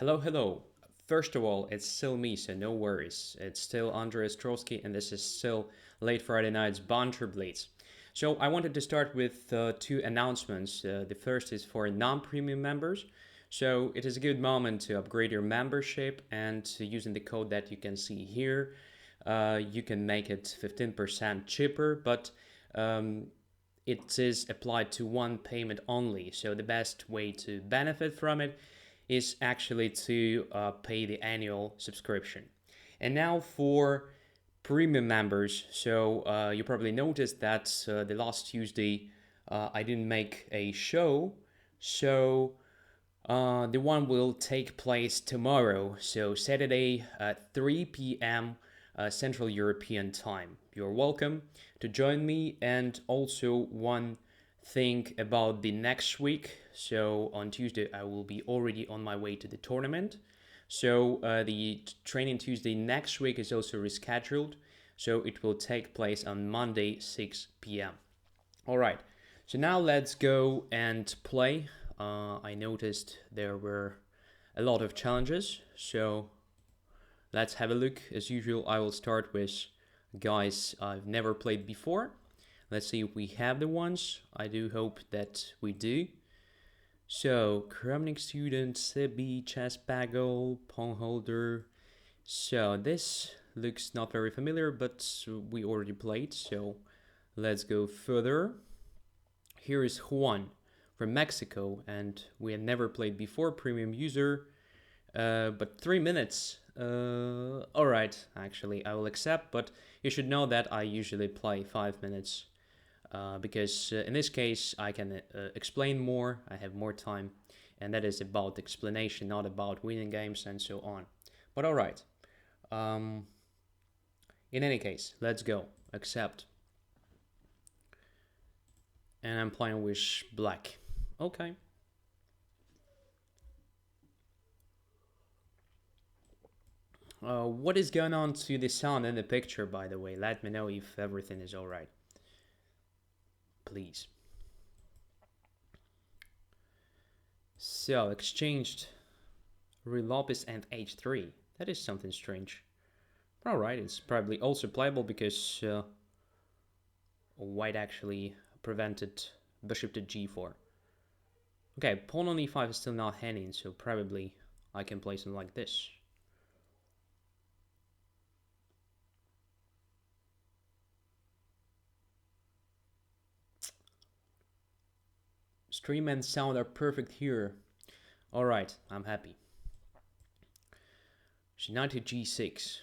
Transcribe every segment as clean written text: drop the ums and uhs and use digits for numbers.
Hello, hello. First of all, it's still me, so no worries. It's still Andrey Ostrovskiy, and this is still late Friday night's Banter Blitz. So I wanted to start with two announcements. The first is for non-premium members. So it is a good moment to upgrade your membership, and using the code that you can see here, you can make it 15% cheaper, but it is applied to one payment only. So the best way to benefit from it is actually to pay the annual subscription. And now for premium members. So you probably noticed that the last Tuesday I didn't make a show. So the one will take place tomorrow. So Saturday at 3 p.m. Central European time. You're welcome to join me. And also one thing about the next week. So on Tuesday, I will be already on my way to the tournament. So the training Tuesday next week is also rescheduled. So it will take place on Monday, 6 p.m. All right. So now let's go and play. I noticed there were a lot of challenges. So let's have a look. As usual, I will start with guys I've never played before. Let's see if we have the ones. I do hope that we do. So, Kremnik student, Sebi, chess bagel, pawn holder. So, this looks not very familiar, but we already played. So, let's go further. Here is Juan from Mexico, and we have never played before, premium user. But 3 minutes. Alright, actually, I will accept, but you should know that I usually play 5 minutes. Because in this case I can explain more, I have more time, and that is about explanation, not about winning games and so on. But alright, in any case, let's go, accept. And I'm playing with black. Okay. What is going on to the sound in the picture, by the way? Let me know if everything is alright. Please. So, exchanged Relopis and h3. That is something strange. Alright, it's probably also playable because white actually prevented bishop to g4. Okay, pawn on e5 is still not hanging, so probably I can play something like this. Stream and sound are perfect here. Alright, I'm happy. So knight to g6.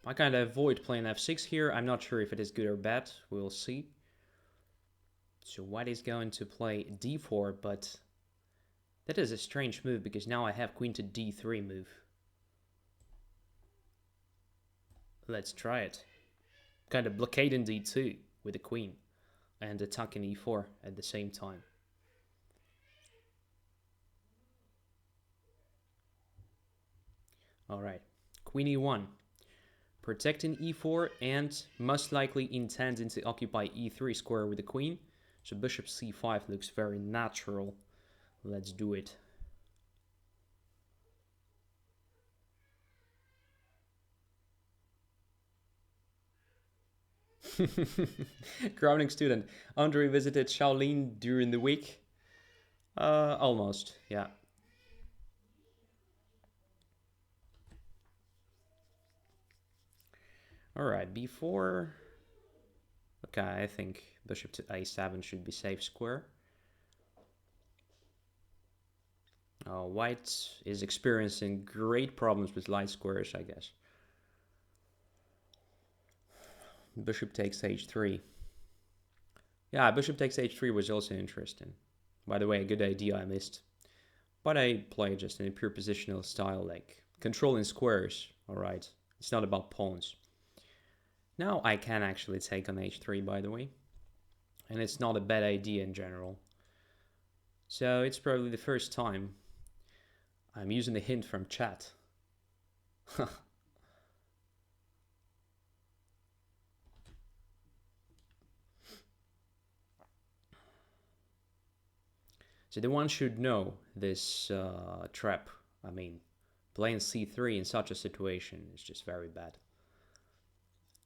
I kind of avoid playing f6 here. I'm not sure if it is good or bad. We'll see. So white is going to play d4, but that is a strange move because now I have queen to d3 move. Let's try it. Kind of blockading d2 with the queen and attacking e4 at the same time. Alright, queen e1. Protecting e4 and most likely intending to occupy e3 square with the queen. So bishop c5 looks very natural. Let's do it. Crowning student. Andrey visited Shaolin during the week. Almost, yeah. Alright, b4. Okay, I think bishop to a7 should be safe square. White is experiencing great problems with light squares, I guess. Bishop takes h3. Yeah, bishop takes h3 was also interesting. By the way, a good idea I missed. But I play just in a pure positional style, like controlling squares. Alright, it's not about pawns. Now I can actually take on h3, by the way. And it's not a bad idea in general. So it's probably the first time I'm using the hint from chat. So the one should know this trap. I mean, Playing c3 in such a situation is just very bad.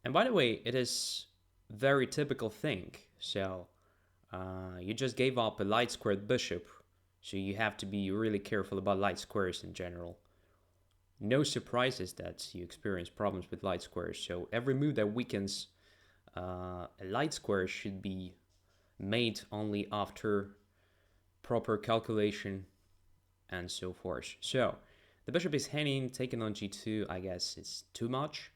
And by the way, it is very typical thing. So you just gave up a light squared bishop, so you have to be really careful about light squares in general. No surprises that you experience problems with light squares. So every move that weakens a light square should be made only after proper calculation and so forth. So the bishop is hanging, taken on g2, I guess it's too much.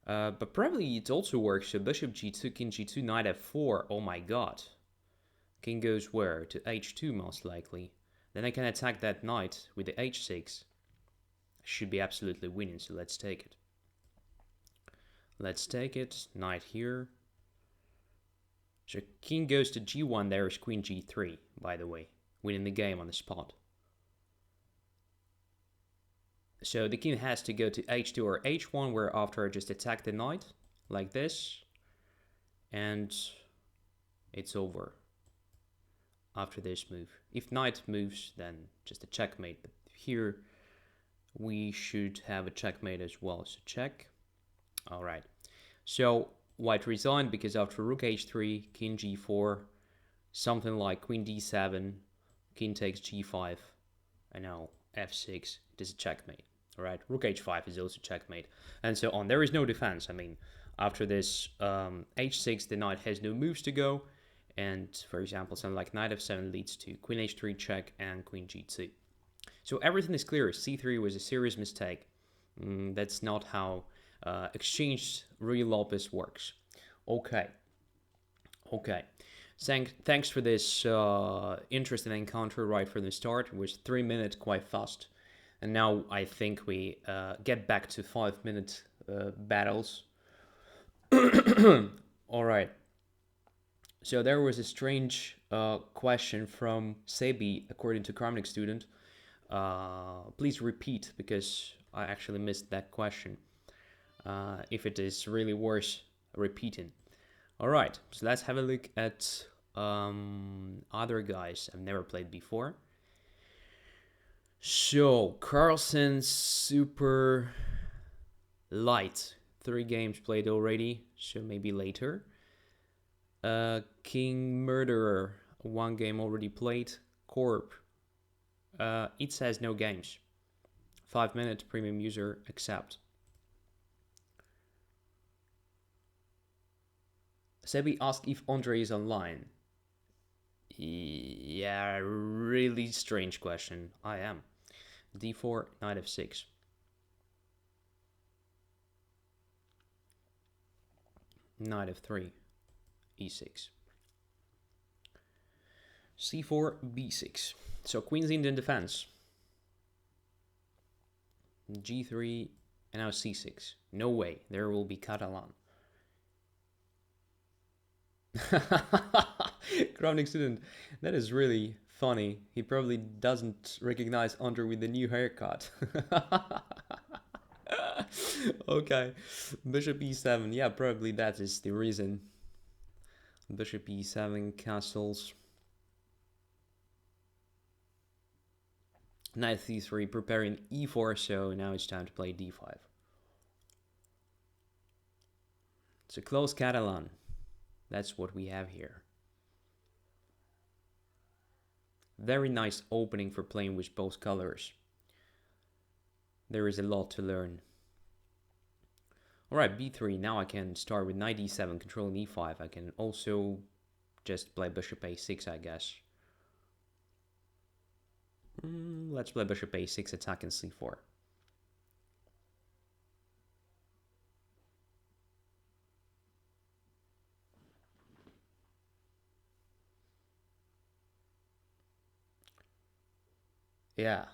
But probably it also works. So bishop g2, king g2, knight f4. Oh my god. King goes where? To h2 most likely. Then I can attack that knight with the h6. Should be absolutely winning, so let's take it. Let's take it. Knight here. So king goes to g1, there is queen g3, by the way. Winning the game on the spot. So the king has to go to h2 or h1, where after I just attack the knight, like this. And it's over after this move. If knight moves, then just a checkmate. But here we should have a checkmate as well. So check. All right. So white resigned because after rook h3, king g4, something like queen d7, king takes g5, and now f6, it is a checkmate. All right, rook h5 is also checkmate, and so on. There is no defense. I mean, after this h6, the knight has no moves to go, and for example, something like knight f7 leads to queen h3 check and queen g2. So everything is clear. c3 was a serious mistake. That's not how exchange real Lopez works. Okay. Thanks for this interesting encounter right from the start. It was 3 minutes, quite fast. And now I think we get back to 5-minute battles. All right. So there was a strange question from Sebi, according to Kramnik student. Please repeat, because I actually missed that question. If it is really worth repeating. All right, so let's have a look at other guys I've never played before. So Carlsen's super light, 3 games played already, so maybe later. King Murderer, 1 game already played. Corp, it says no games. 5-minute premium user accept. Sebi asked if Andrey is online. Yeah, really strange question. I am. d4, knight f6. Knight f3, e6. c4, b6. So queen's Indian defense. g3, and now c6. No way, there will be Catalan. Kramnik student, that is really funny. He probably doesn't recognize Andrey with the new haircut. Okay, bishop e7. Yeah, probably that is the reason. Bishop e7, castles. Knight c3, preparing e4, so now it's time to play d5. It's a close Catalan. That's what we have here. Very nice opening for playing with both colors. There is a lot to learn. Alright, b3. Now I can start with knight d7, controlling e5. I can also just play bishop a6, I guess. Let's play bishop a6, attacking c4. Yeah.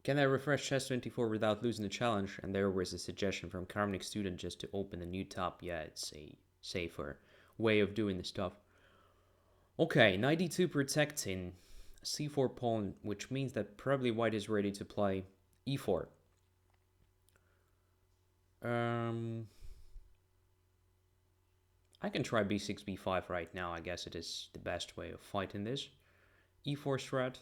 Can I refresh chess24 without losing the challenge? And there was a suggestion from Kramnik student just to open a new tab. Yeah, it's a safer way of doing the stuff. Okay, knight d2 protecting c4 pawn, which means that probably white is ready to play e4. I can try b6, b5 right now. I guess it is the best way of fighting this. e4 strat.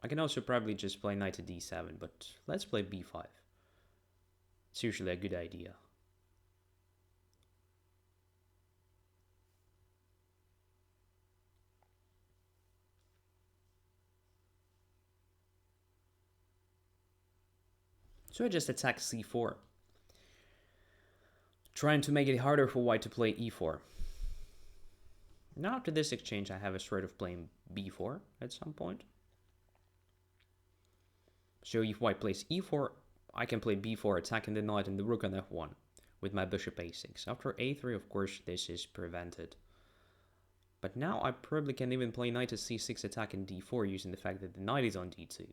I can also probably just play knight to d7, but let's play b5. It's usually a good idea. So I just attack c4, trying to make it harder for white to play e4. Now after this exchange, I have a threat of playing b4 at some point. So if white plays e4, I can play b4, attacking the knight and the rook on f1 with my bishop a6. After a3, of course, this is prevented. But now I probably can even play knight to c6, attacking d4, using the fact that the knight is on d2.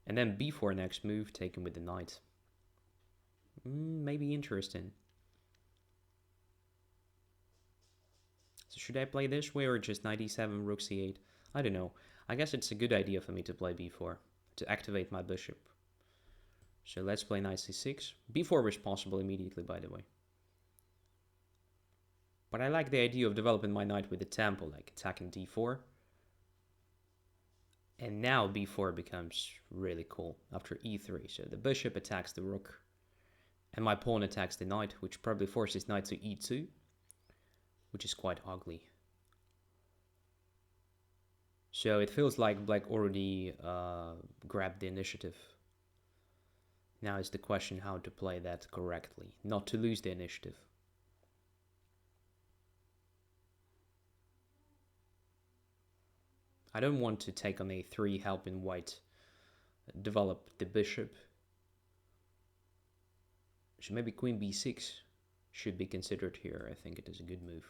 And then b4 next move, taken with the knight. Maybe interesting. So should I play this way or just knight e7, rook c8? I don't know. I guess it's a good idea for me to play b4, to activate my bishop. So let's play knight c6. b4 was possible immediately, by the way. But I like the idea of developing my knight with the tempo, like attacking d4. And now b4 becomes really cool after e3. So the bishop attacks the rook, and my pawn attacks the knight, which probably forces knight to e2, which is quite ugly. So it feels like black already grabbed the initiative. Now is the question how to play that correctly, not to lose the initiative. I don't want to take on a3, helping white develop the bishop. So maybe queen b6 should be considered here. I think it is a good move.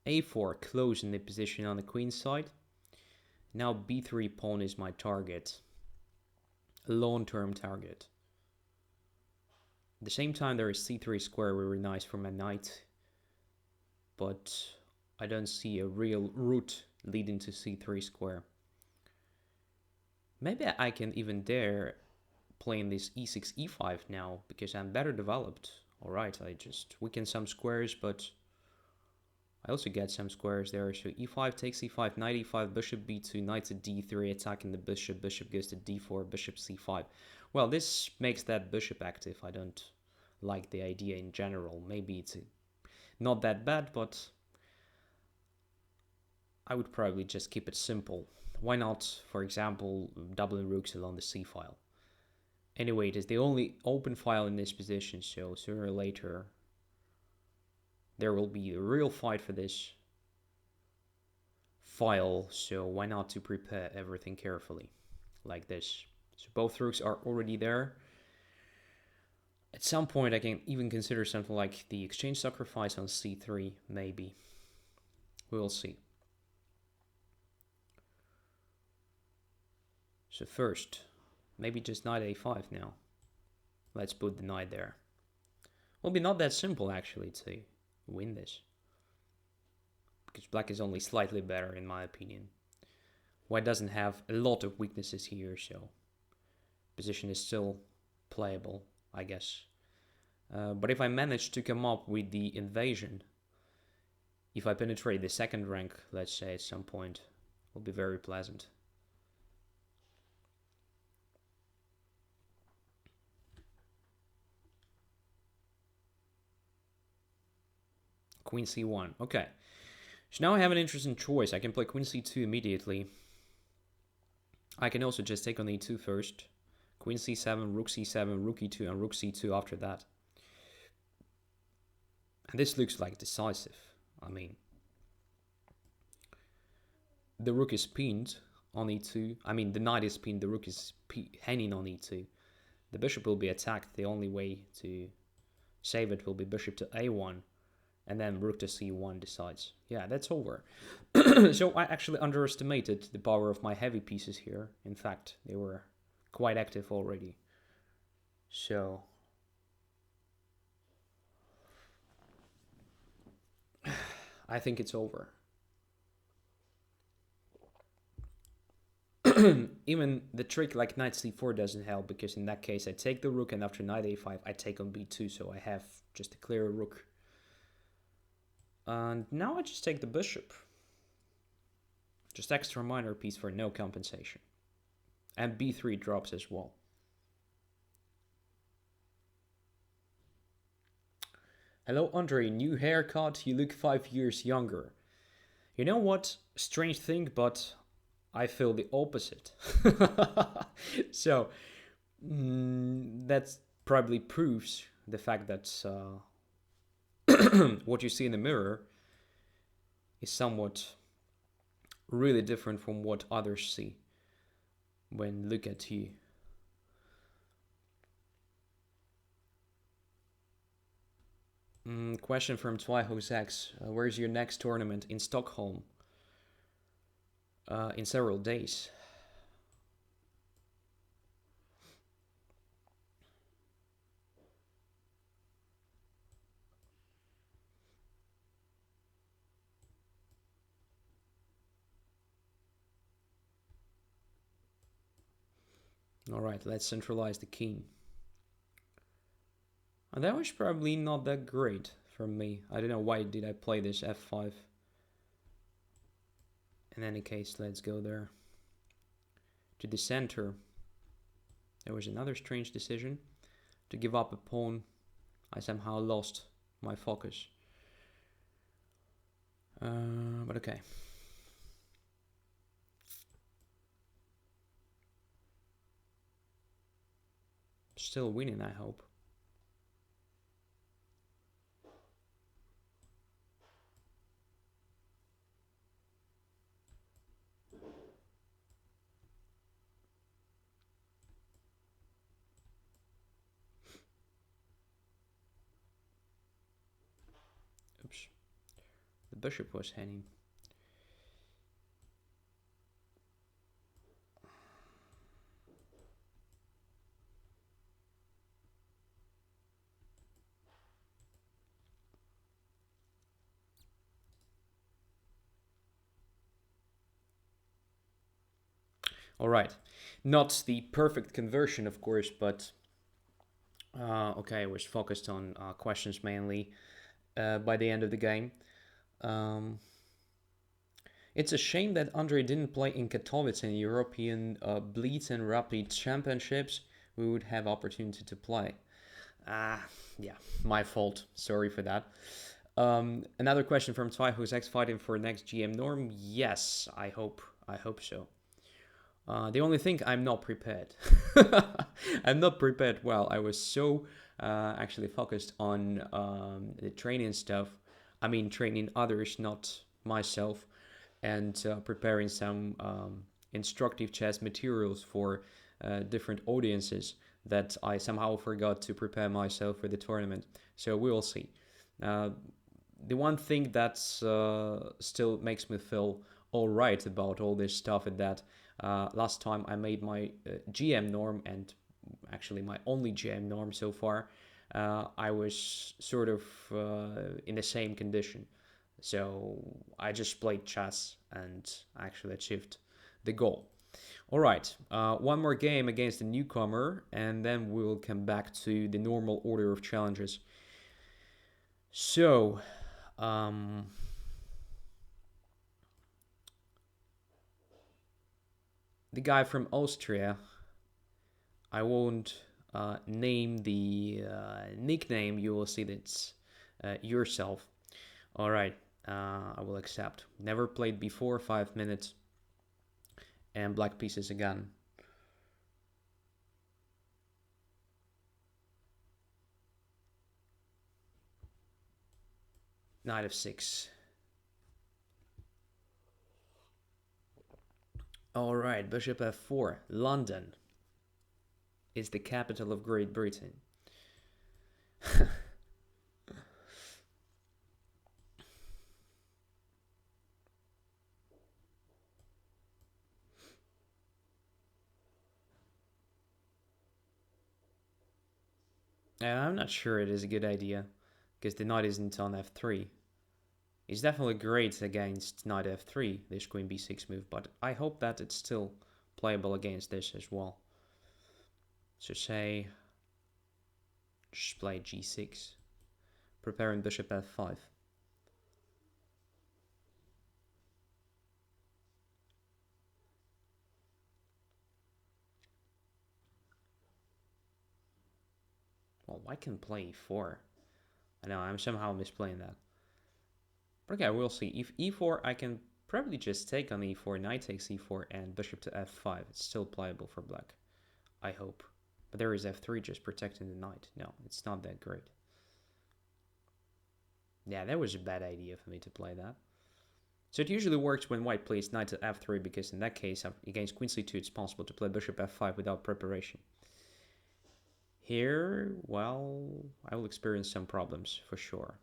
a4, closing the position on the queen side. Now b3 pawn is my target, a long-term target. At the same time, there is c3 square, very nice for my knight, but I don't see a real route leading to c3 square. Maybe I can even dare playing this e6, e5 now, because I'm better developed. Alright, I just weaken some squares, but I also get some squares there. So e5 takes e5, knight e5, bishop b2, knight to d3, attacking the bishop. Bishop goes to d4, bishop c5. Well, this makes that bishop active. I don't like the idea in general. Maybe it's not that bad, but I would probably just keep it simple. Why not, for example, doubling rooks along the c file? Anyway, it is the only open file in this position, so sooner or later there will be a real fight for this file, so why not to prepare everything carefully, like this. So both rooks are already there. At some point I can even consider something like the exchange sacrifice on c3, maybe. We will see. So first, maybe just knight a5 now. Let's put the knight there. Will be not that simple actually to win this, because black is only slightly better in my opinion. White doesn't have a lot of weaknesses here, so position is still playable, I guess. But if I manage to come up with the invasion, if I penetrate the second rank, let's say at some point, it will be very pleasant. Queen c1. Okay. So now I have an interesting choice. I can play queen c2 immediately. I can also just take on e2 first. Queen c7, rook c7, rook e2, and rook c2 after that. And this looks like decisive. I mean, the rook is pinned on e2. I mean, the knight is pinned, the rook is hanging on e2. The bishop will be attacked. The only way to save it will be bishop to a1. And then rook to c1 decides. Yeah, that's over. So I actually underestimated the power of my heavy pieces here. In fact, they were quite active already. So I think it's over. even the trick like knight c4 doesn't help, because in that case I take the rook, and after knight a5 I take on b2, so I have just a clear rook. And now I just take the bishop. Just extra minor piece for no compensation. And b3 drops as well. Hello Andrey, new haircut, you look 5 years younger. You know what? Strange thing, but I feel the opposite. So that probably proves the fact that what you see in the mirror is somewhat really different from what others see when look at you. Question from Twyhosex. Where's your next tournament? In Stockholm. In several days. Alright, let's centralize the king. And that was probably not that great from me. I don't know why did I play this f5. In any case, let's go there. To the center. There was another strange decision. To give up a pawn. I somehow lost my focus. But okay. Still winning, I hope. Oops. The bishop was hanging. All right, not the perfect conversion, of course, but okay, I was focused on questions mainly by the end of the game. It's a shame that Andrey didn't play in Katowice in European Blitz and Rapid Championships. We would have opportunity to play. Yeah, my fault. Sorry for that. Another question from Twy, who's fighting for next GM norm. Yes, I hope so. The only thing, I'm not prepared. I'm not prepared well. I was so actually focused on the training stuff. I mean, training others, not myself, and preparing some instructive chess materials for different audiences that I somehow forgot to prepare myself for the tournament. So we will see. The one thing that still makes me feel all right about all this stuff is that last time I made my GM norm, and actually my only GM norm so far, I was sort of in the same condition. So I just played chess and actually achieved the goal. All right, one more game against the newcomer, and then we'll come back to the normal order of challenges. So, the guy from Austria, I won't name the nickname, you will see that's yourself. All right, I will accept. Never played before, 5 minutes. And black pieces again. Knight of 6. All right, bishop f4. London is the capital of Great Britain. I'm not sure it is a good idea, because the knight isn't on f3. It's definitely great against knight f3, this queen b6 move, but I hope that it's still playable against this as well. So say, just play g6, preparing bishop f5. Well, I can play e4. I know, I'm somehow misplaying that. But okay, we'll see. If e4, I can probably just take on e4, knight takes e4, and bishop to f5. It's still playable for black, I hope. But there is f3 just protecting the knight. No, it's not that great. Yeah, that was a bad idea for me to play that. So it usually works when white plays knight to f3, because in that case, against queen c2, it's possible to play bishop f5 without preparation. Here, well, I will experience some problems for sure.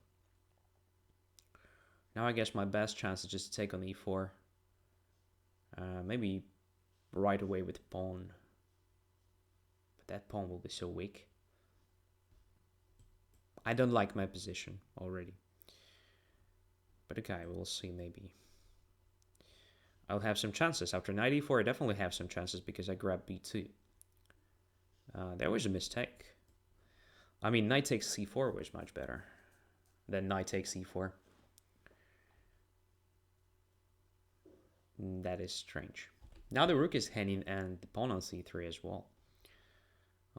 Now I guess my best chance is just to take on e4. Maybe right away with pawn. But that pawn will be so weak. I don't like my position already. But okay, we'll see maybe. I'll have some chances. After knight e4, I definitely have some chances because I grabbed b2. There was a mistake. I mean, knight takes c4 was much better than knight takes e4. That is strange. Now the rook is hanging and the pawn on c3 as well.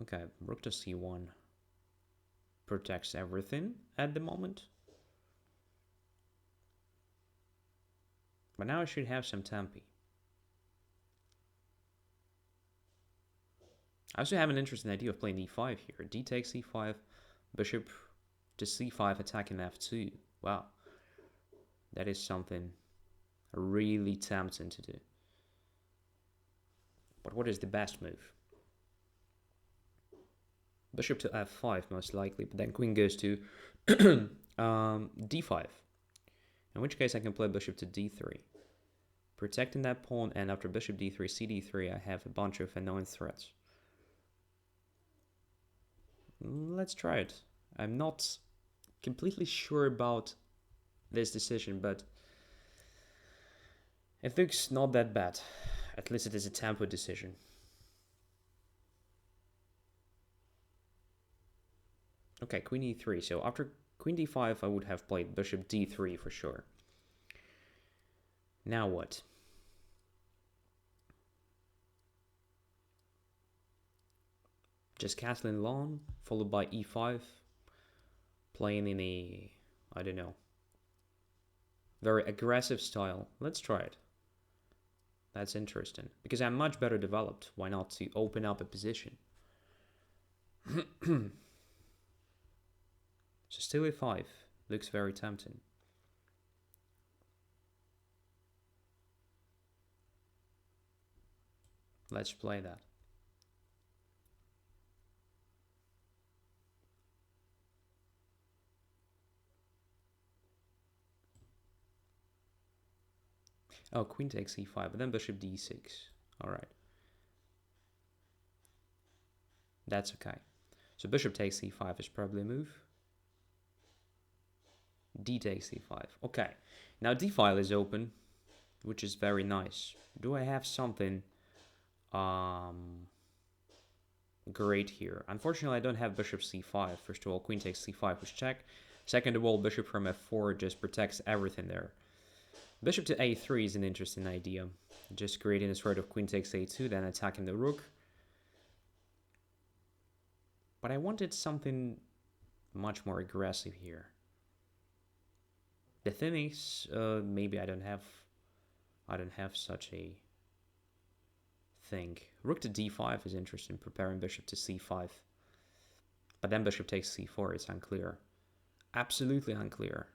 Okay, rook to c1 protects everything at the moment. But now I should have some tempi. I also have an interesting idea of playing e5 here. D takes e5, bishop to c5 attacking f2. Wow. That is something really tempting to do. But what is the best move? Bishop to f5 most likely, but then queen goes to d5. In which case I can play bishop to d3. Protecting that pawn, and after bishop d3, cd3, I have a bunch of annoying threats. Let's try it. I'm not completely sure about this decision, but it looks not that bad. At least it is a tempo decision. Okay, queen e3. So after queen d5, I would have played bishop d3 for sure. Now what? Just castling long, followed by e5, playing in a, I don't know, very aggressive style. Let's try it. That's interesting, because I'm much better developed. Why not to open up a position? So still e5 looks very tempting. Let's play that. Oh, queen takes e5, but then bishop d6. All right. That's okay. So bishop takes e5 is probably a move. D takes e5. Okay. Now d file is open, which is very nice. Do I have something great here? Unfortunately, I don't have bishop c5. First of all, queen takes c5 was check. Second of all, bishop from f4 just protects everything there. Bishop to a3 is an interesting idea. Just creating a sort of queen takes a2, then attacking the rook. But I wanted something much more aggressive here. The thing is, maybe I don't have such a thing. Rook to d5 is interesting, preparing bishop to c5. But then bishop takes c4, it's unclear. Absolutely unclear.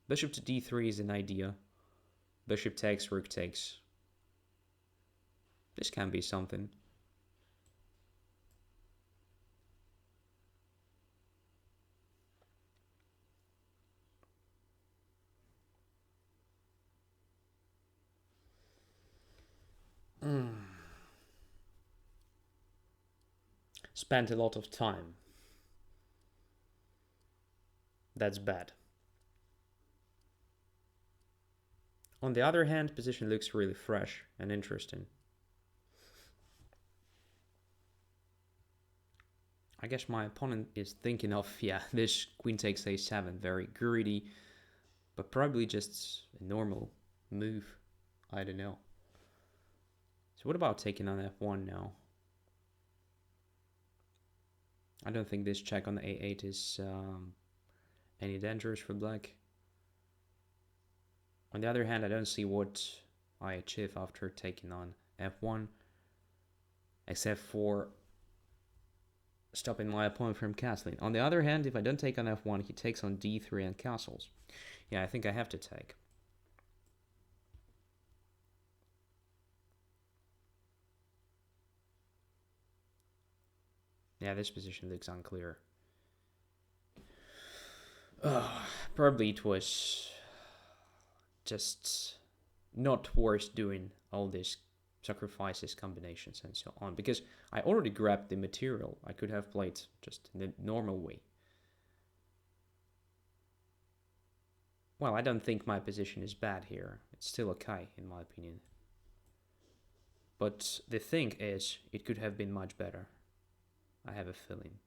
Bishop to d3 is an idea. Bishop takes, rook takes. This can be something. Spent a lot of time. That's bad. On the other hand, position looks really fresh and interesting. I guess my opponent is thinking of, yeah, this queen takes a7, very greedy, but probably just a normal move. I don't know. So what about taking on f1 now? I don't think this check on the a8 is any dangerous for black. On the other hand, I don't see what I achieve after taking on f1, except for stopping my opponent from castling. On the other hand, if I don't take on f1, he takes on d3 and castles. Yeah, I think I have to take. Yeah, this position looks unclear. Probably it was just not worth doing all these sacrifices, combinations, and so on, because I already grabbed the material. I could have played just in the normal way. Well, I don't think my position is bad here. It's still okay, in my opinion. But the thing is, it could have been much better. I have a feeling.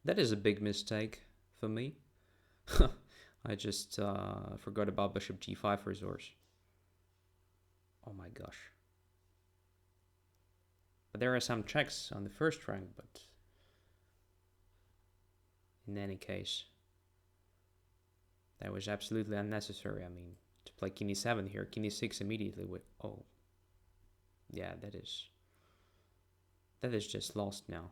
That is a big mistake for me. I just forgot about bishop g5 resource. Oh my gosh. But there are some checks on the first rank, but in any case, that was absolutely unnecessary. I mean, to play king e7 here, king e6 immediately with, oh, yeah, that is just lost now,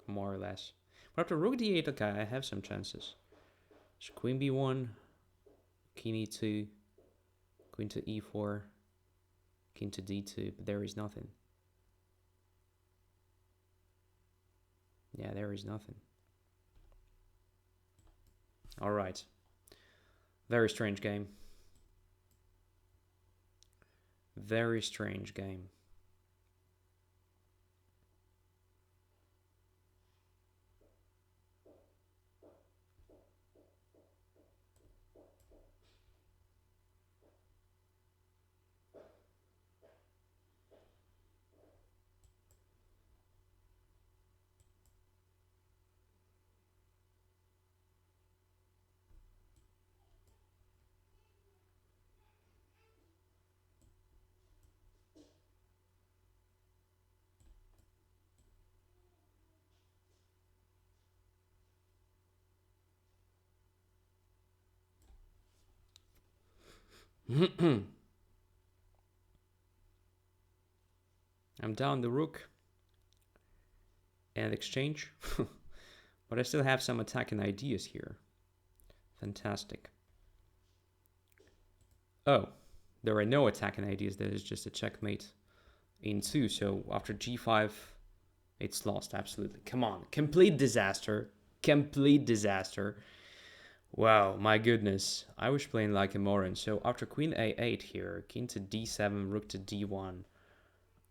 more or less. But after rook d8, okay, I have some chances. So queen b1, king e2, queen to e4, king to d2, but there is nothing. Yeah, there is nothing. All right. Very strange game. Very strange game. I'm down the rook and exchange, but I still have some attacking ideas here. Fantastic. Oh, there are no attacking ideas. That is just a checkmate in 2. So after g5, it's lost. Absolutely. Come on. Complete disaster. Complete disaster. Wow, my goodness. I was playing like a moron. So after queen a8 here, king to d7, rook to d1.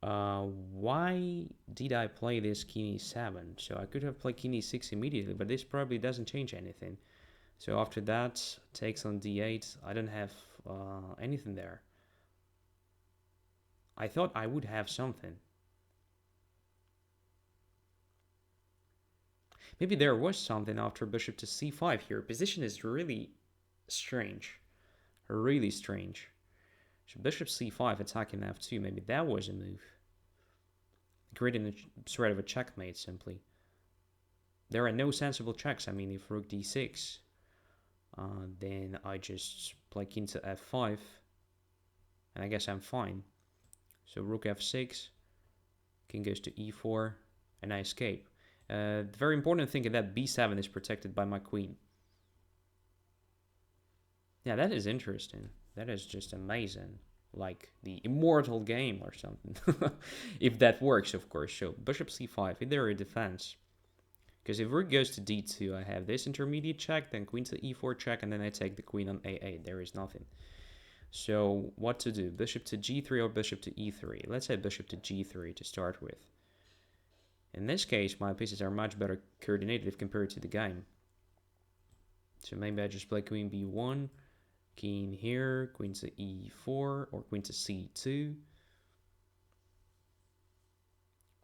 Why did I play this king e7? So I could have played king e6 immediately, but this probably doesn't change anything. So after that, takes on d8. I don't have anything there. I thought I would have something. Maybe there was something after bishop to c5 here. Position is really strange. Really strange. So bishop c5 attacking f2. Maybe that was a move. Creating a sort of a checkmate, simply. There are no sensible checks. I mean, if rook d6, then I just play king to f5. And I guess I'm fine. So rook f6. King goes to e4. And I escape. The very important thing is that b7 is protected by my queen. Yeah, that is interesting. That is just amazing. Like the immortal game or something. If that works, of course. So bishop c5, is there a defense? Because if rook goes to d2, I have this intermediate check, then queen to e4 check, and then I take the queen on a8. There is nothing. So what to do? Bishop to g3 or bishop to e3? Let's say bishop to g3 to start with. In this case, my pieces are much better coordinated compared to the game. So maybe I just play queen b1, king here, queen to e4, or queen to c2.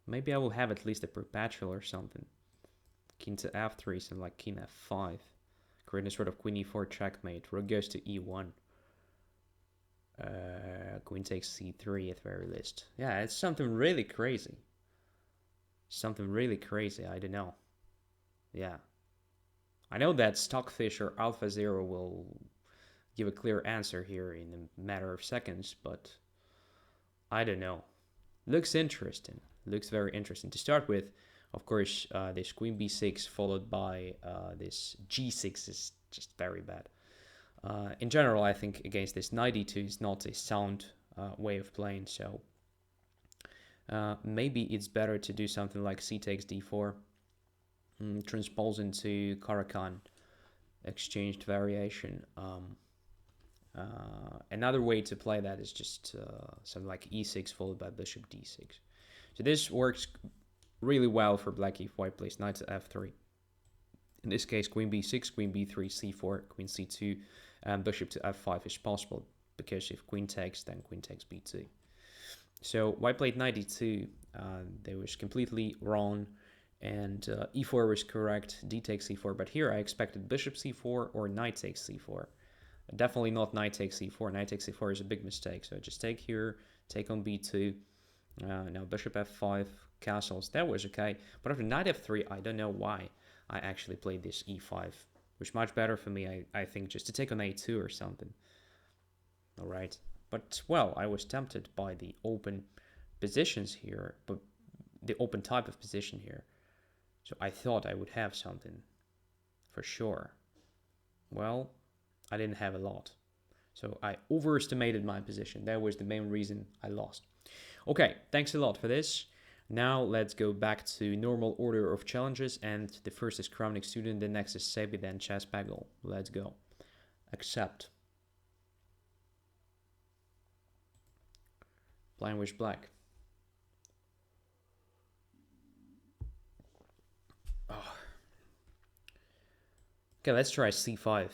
Maybe I will have at least a perpetual or something. King to f3, something like king f5. Create a sort of queen e4 checkmate. Rook goes to e1. Queen takes c3 at the very least. Yeah, it's something really crazy. Something really crazy, I don't know. Yeah. I know that Stockfish or AlphaZero will give a clear answer here in a matter of seconds, but I don't know. Looks interesting. Looks very interesting. To start with, of course, this queen b6 followed by this g6 is just very bad. In general, I think against this knight e2 is not a sound way of playing, so maybe it's better to do something like c takes d4, transpose into Caracan exchanged variation. Another way to play that is just something like e6 followed by bishop d6. So this works really well for black if white plays knight to f3. In this case, queen b6, queen b3, c4, queen c2, and bishop to f5 is possible, because if queen takes, then queen takes b2. So white played knight e2, they was completely wrong, and e4 was correct, d takes c4, but here I expected bishop c4 or knight takes c4. Definitely not knight takes c4. Knight takes c4 is a big mistake, so just take here, take on b2, now bishop f5, castles, that was okay, but after knight f3, I don't know why I actually played this e5, which much better for me, I think, just to take on a2 or something. Alright, but well, I was tempted by the open positions here, but the open type of position here, so I thought I would have something, for sure. Well, I didn't have a lot, so I overestimated my position. That was the main reason I lost. Okay, thanks a lot for this. Now let's go back to normal order of challenges, and the first is Kramnik Student, the next is Sebi, then Chess Peggle. Let's go. Accept. Playing with black. Oh. Okay, let's try c5.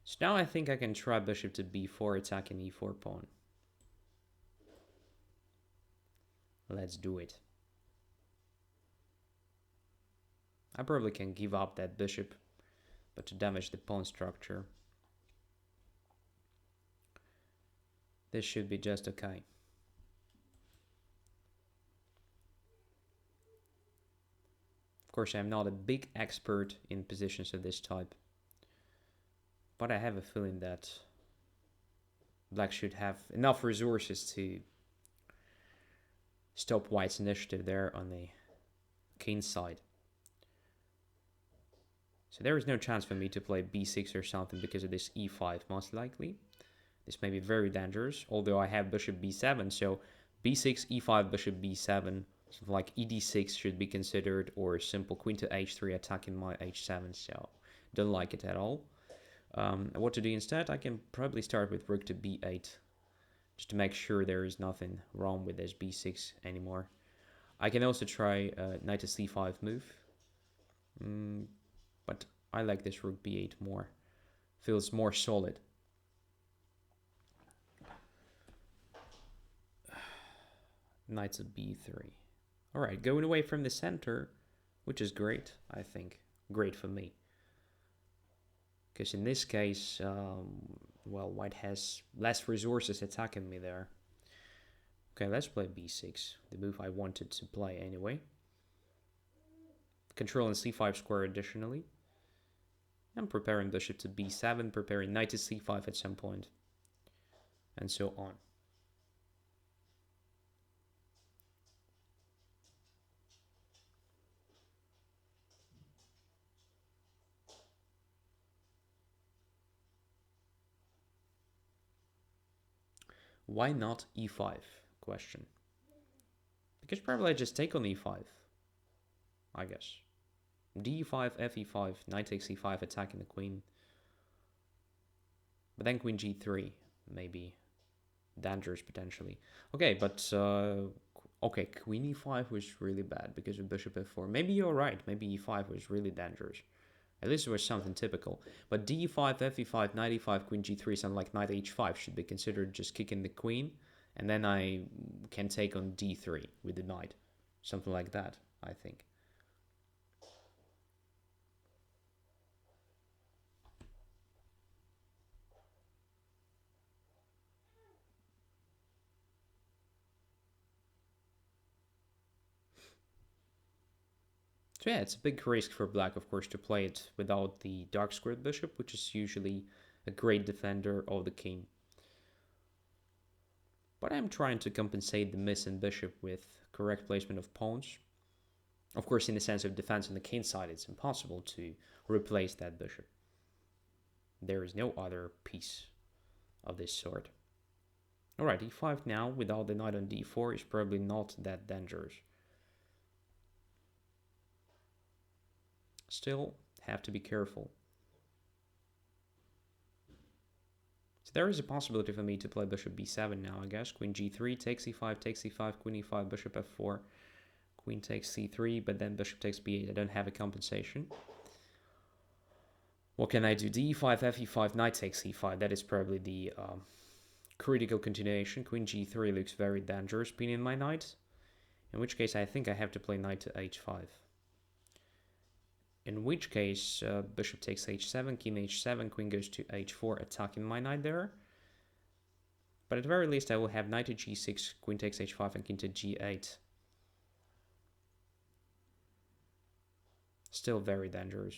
So now I think I can try bishop to b4, attacking e4 pawn. Let's do it. I probably can give up that bishop, but to damage the pawn structure, this should be just okay. Of course, I'm not a big expert in positions of this type, but I have a feeling that black should have enough resources to stop white's initiative there on the king side. So there is no chance for me to play b6 or something because of this e5, most likely. This may be very dangerous, although I have bishop b7, so b6, e5, bishop b7, something like ed6 should be considered, or simple queen to h3 attacking my h7, so don't like it at all. What to do instead? I can probably start with rook to b8, just to make sure there is nothing wrong with this b6 anymore. I can also try knight to c5 move, but I like this rook b8 more. Feels more solid. Knight to b3. Alright, going away from the center, which is great, I think. Great for me. Because in this case, well, white has less resources attacking me there. Okay, let's play b6, the move I wanted to play anyway. controlling c5 square additionally. I'm preparing bishop to b7, preparing knight to c5 at some point, and so on. Why not e5? Question. Because probably I just take on e5, I guess. d5, fe5, knight takes e5, attacking the queen. But then queen g3, maybe dangerous potentially. Okay, but okay, queen e5 was really bad because of bishop f4. Maybe you're right. Maybe e5 was really dangerous. At least it was something typical. But d5, fe5, knight e5, queen g3 sound like knight h5 should be considered just kicking the queen, and then I can take on d3 with the knight. Something like that, I think. So yeah, it's a big risk for black, of course, to play it without the dark squared bishop, which is usually a great defender of the king. But I'm trying to compensate the missing bishop with correct placement of pawns. Of course, in the sense of defense on the king side, it's impossible to replace that bishop. There is no other piece of this sort. Alright, e5 now, without the knight on d4, is probably not that dangerous. Still, have to be careful. So there is a possibility for me to play bishop b7 now, I guess. Queen g3, takes e5, queen e5, bishop f4. Queen takes c3, but then bishop takes b8. I don't have a compensation. What can I do? d5, fe5, knight takes c5. That is probably the critical continuation. Queen g3 looks very dangerous, pinning my knight. In which case, I think I have to play knight to h5. In which case, bishop takes h7, king h7, queen goes to h4, attacking my knight there. But at the very least, I will have knight to g6, queen takes h5, and king to g8. Still very dangerous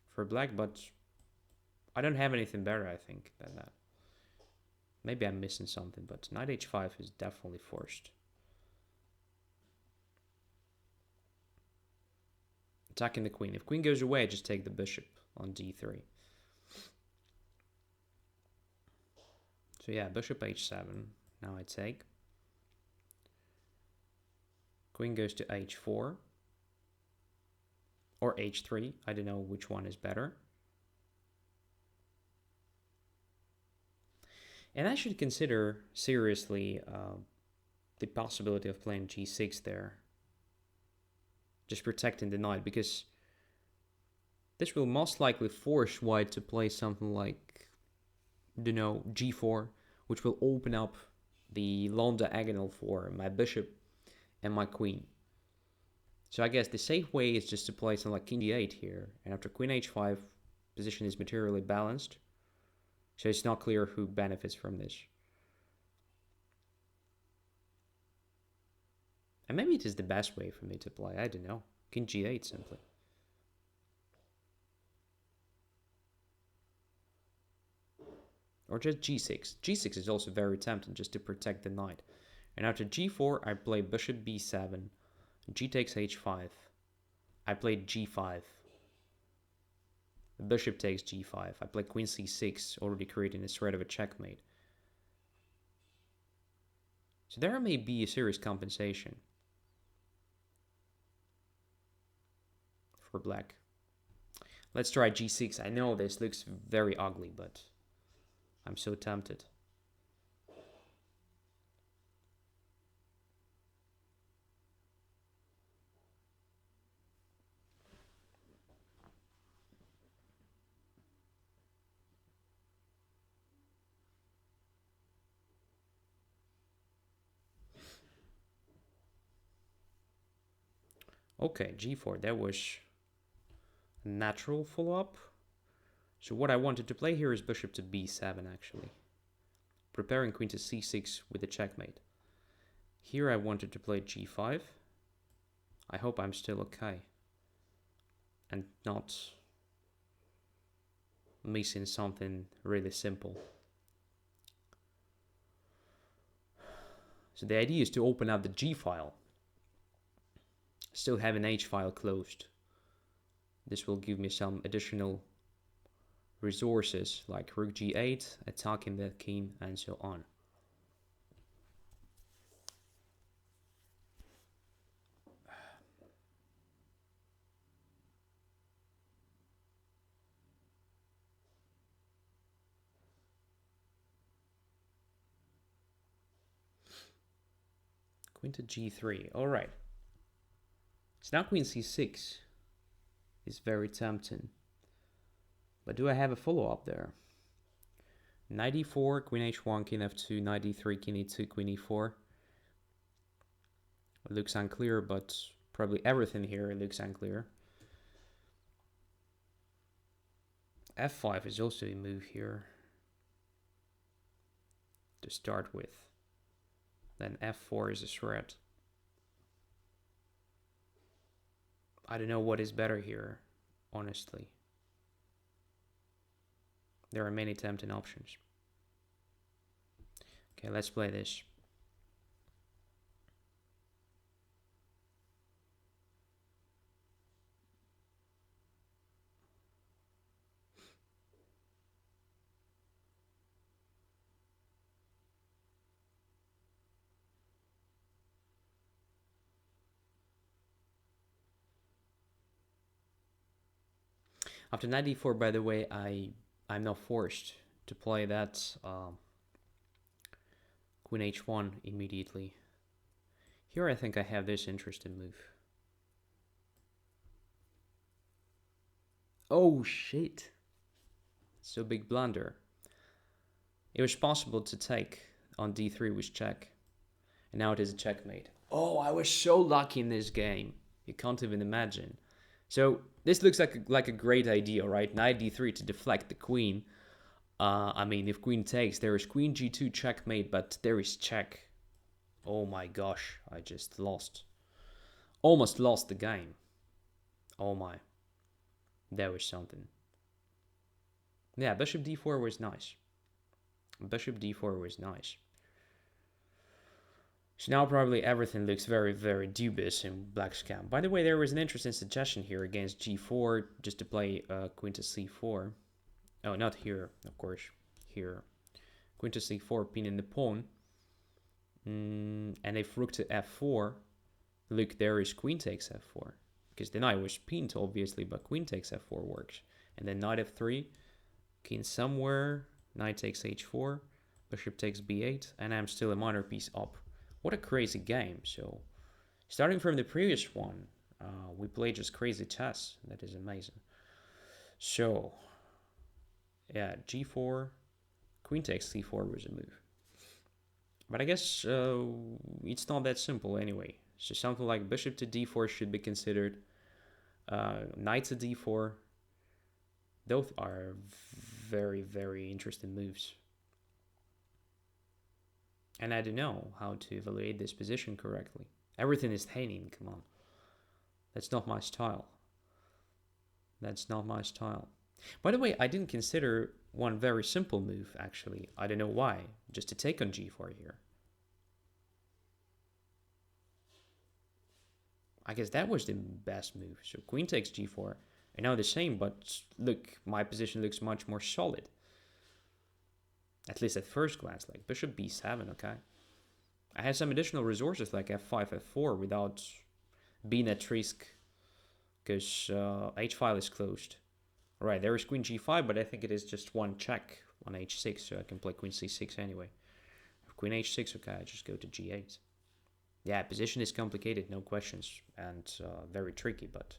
for black, but I don't have anything better, I think, than that. Maybe I'm missing something, but knight h5 is definitely forced. Attacking the queen. If queen goes away, I just take the bishop on d3. So yeah, bishop h7. Now I take. Queen goes to h4. Or h3. I don't know which one is better. And I should consider seriously the possibility of playing g6 there. Just protecting the knight, because this will most likely force white to play something like, you know, g4, which will open up the long diagonal for my bishop and my queen. So I guess the safe way is just to play something like king g8 here, and after queen h5, position is materially balanced. So it's not clear who benefits from this. And maybe it is the best way for me to play, I don't know. King g8 simply. Or just g6. g6 is also very tempting just to protect the knight. And after g4, I play bishop b7. G takes h5. I played g5. The bishop takes g5. I play queen c6, already creating a threat of a checkmate. So there may be a serious compensation for black. Let's try g6. I know this looks very ugly, but I'm so tempted. Okay, g4, that was a natural follow-up. So what I wanted to play here is bishop to b7, actually. Preparing queen to c6 with a checkmate. Here I wanted to play g5. I hope I'm still okay. and not missing something really simple. So the idea is to open up the G file, still have an H file closed. This will give me some additional resources like rook G8, attacking that king, and so on. Queen to G3, all right. So now Queen C6 is very tempting. But do I have a follow-up there? Knight e4, Queen h1, King f2, Knight e3, King e2, Queen e4. It looks unclear, but probably everything here looks unclear. f5 is also a move here to start with. Then f4 is a threat. I don't know what is better here, honestly. There are many tempting options. Okay, let's play this. After knight d4, by the way, I'm not forced to play that Queen h1 immediately. Here I think I have this interesting move. Oh shit! So big blunder. It was possible to take on d3 with check. And now it is a checkmate. Oh, I was so lucky in this game. You can't even imagine. So this looks like a great idea, right? Knight d3 to deflect the queen. I mean, if queen takes, there is queen g2 checkmate, but there is check. Oh my gosh, I just lost. Almost lost the game. Oh my. That was something. Yeah, bishop d4 was nice. Bishop d4 was nice. So now probably everything looks very, very dubious in black's camp. By the way, there was an interesting suggestion here against g4, just to play queen to c4. Oh, not here, of course. Here. Queen to c4, pinning the pawn. And if rook to f4, look, there is queen takes f4. Because the knight was pinned, obviously, but queen takes f4 works. And then knight f3, king somewhere, knight takes h4, bishop takes b8, and I'm still a minor piece up. What a crazy game. So, starting from the previous one, we played just crazy chess. That is amazing. So, yeah, g4, queen takes c4 was a move. But I guess it's not that simple anyway. So something like bishop to d4 should be considered. Knight to d4. Those are very, very interesting moves. And I don't know how to evaluate this position correctly. Everything is hanging, come on. That's not my style. That's not my style. By the way, I didn't consider one very simple move, actually. I don't know why. Just to take on g4 here. I guess that was the best move. So queen takes g4. And now the same, but look, my position looks much more solid. At least at first glance, like bishop b7, okay? I have some additional resources like f5, f4 without being at risk, because h file is closed. Alright, there is queen g5, but I think it is just one check on h6, so I can play queen c6 anyway. Queen h6, okay, I just go to g8. Yeah, position is complicated, no questions, and very tricky, but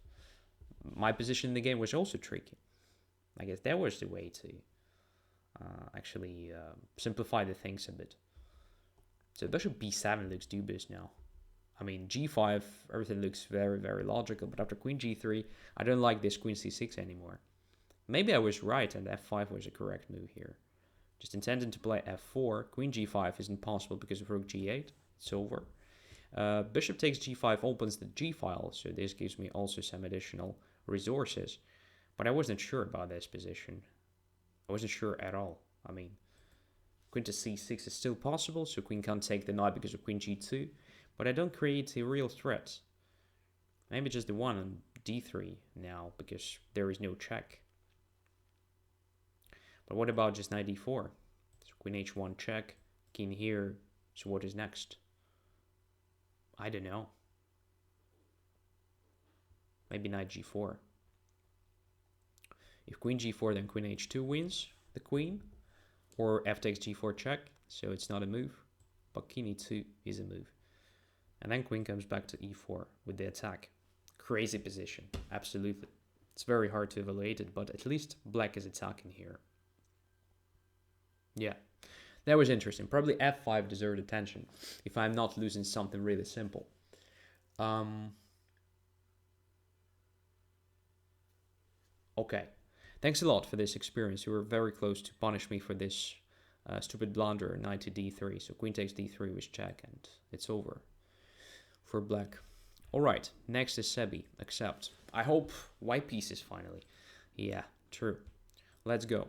my position in the game was also tricky. I guess that was the way to actually simplify the things a bit. So bishop b7 looks dubious now. I mean, g5, everything looks very, very logical, but after queen g3, I don't like this queen c6 anymore. Maybe I was right and f5 was a correct move here. Just intending to play f4, queen g5 isn't possible because of rook g8, it's over. Bishop takes g5 opens the g file, so this gives me also some additional resources. But I wasn't sure about this position. I wasn't sure at all. I mean, queen to c6 is still possible, so queen can't take the knight because of queen g2. But I don't create a real threat. Maybe just the one on d3 now, because there is no check. But what about just knight d4? So queen h1 check, king here. So what is next? I don't know. Maybe knight g4. If queen g4, then queen h2 wins the queen. Or f takes g4 check, so it's not a move. But king e2 is a move. And then queen comes back to e4 with the attack. Crazy position, absolutely. It's very hard to evaluate it, but at least black is attacking here. Yeah, that was interesting. Probably f5 deserved attention if I'm not losing something really simple. Okay, thanks a lot for this experience. You were very close to punish me for this stupid blunder, knight to d3. So queen takes d3 with check, and it's over for black. All right, next is Sebi. Accept. I hope white pieces finally. Yeah, true. Let's go.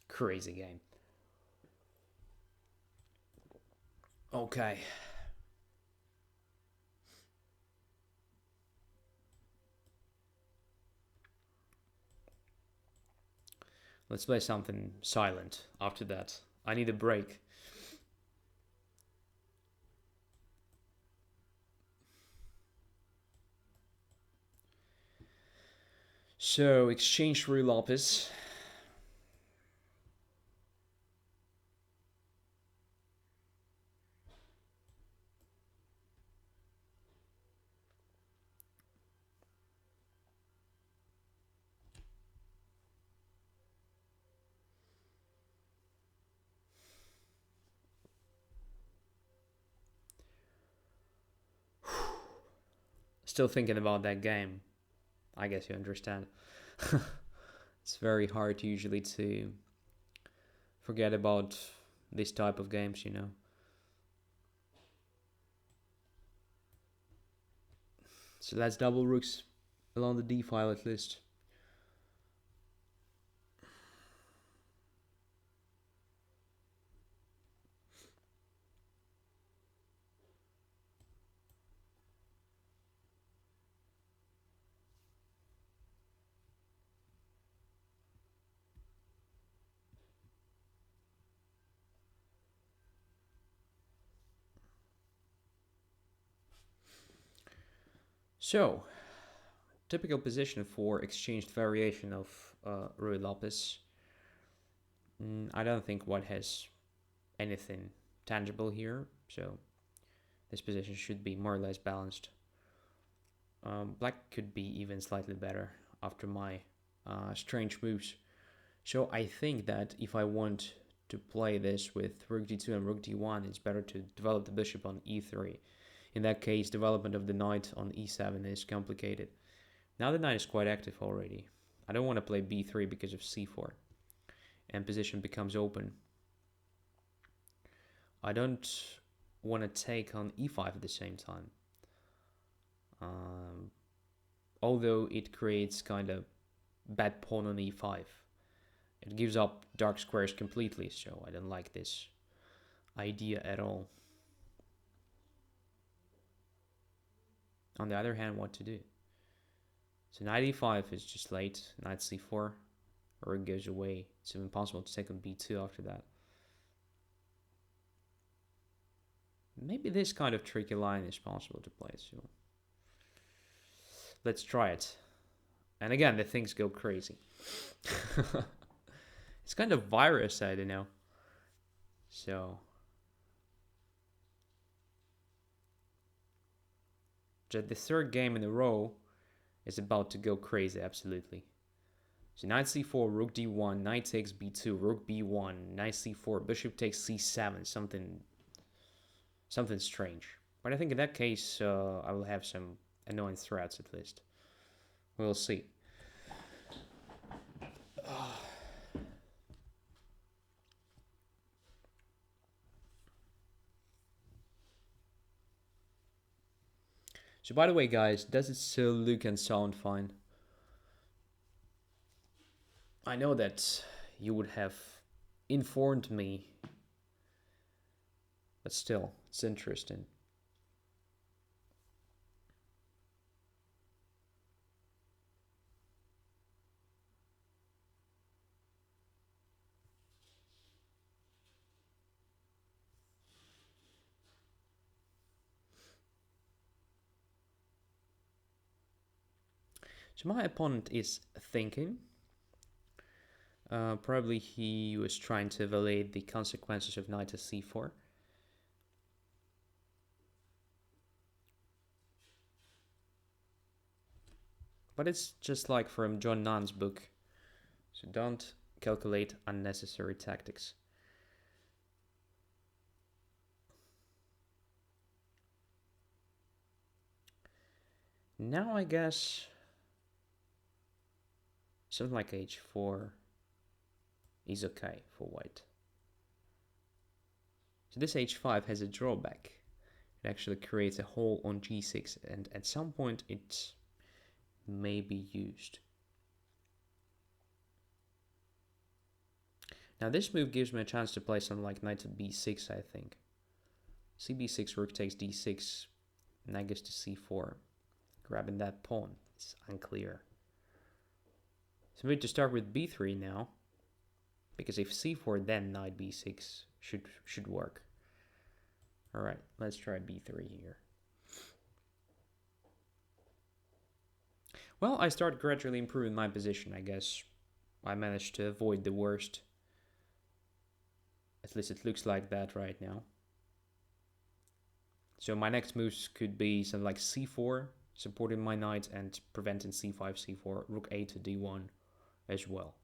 Crazy game. Okay. Let's play something silent after that. I need a break. So, exchange Rui Lapis. Still thinking about that game. I guess you understand. It's very hard usually to forget about this type of games, you know. So that's double rooks along the d file at least. So, typical position for exchanged variation of Rui Lapis. I don't think white has anything tangible here, so this position should be more or less balanced. Black could be even slightly better after my strange moves. So I think that if I want to play this with rook d2 and rook d1, it's better to develop the bishop on e3. In that case, development of the knight on e7 is complicated. Now the knight is quite active already. I don't want to play b3 because of c4. And position becomes open. I don't want to take on e5 at the same time. Although it creates kind of bad pawn on e5. It gives up dark squares completely, so I don't like this idea at all. On the other hand, what to do? So knight e5 is just late, knight c4, or it goes away. It's impossible to take on b2 after that. Maybe this kind of tricky line is possible to play, so let's try it. And again, the things go crazy. It's kind of virus, I don't know. So the third game in a row is about to go crazy, absolutely. So knight c4, rook d1, knight takes b2, rook b1, knight c4, bishop takes c7, something strange. But I think in that case, I will have some annoying threats at least. We'll see. So by the way, guys, does it still look and sound fine? I know that you would have informed me, but still, it's interesting. So my opponent is thinking. Probably he was trying to evaluate the consequences of knight to c4. But it's just like from John Nann's book. So don't calculate unnecessary tactics. Now I guess something like h4 is okay for white. So this h5 has a drawback. It actually creates a hole on g6, and at some point it may be used. Now this move gives me a chance to play something like knight to b6, I think. cb6, rook takes d6, knight goes to c4. Grabbing that pawn, it's unclear. So we need to start with b3 now, because if c4 then knight b6 should work. Alright, let's try b3 here. Well, I start gradually improving my position, I guess. I managed to avoid the worst. At least it looks like that right now. So my next moves could be something like c4, supporting my knight and preventing c5, c4, rook a to d1 as well.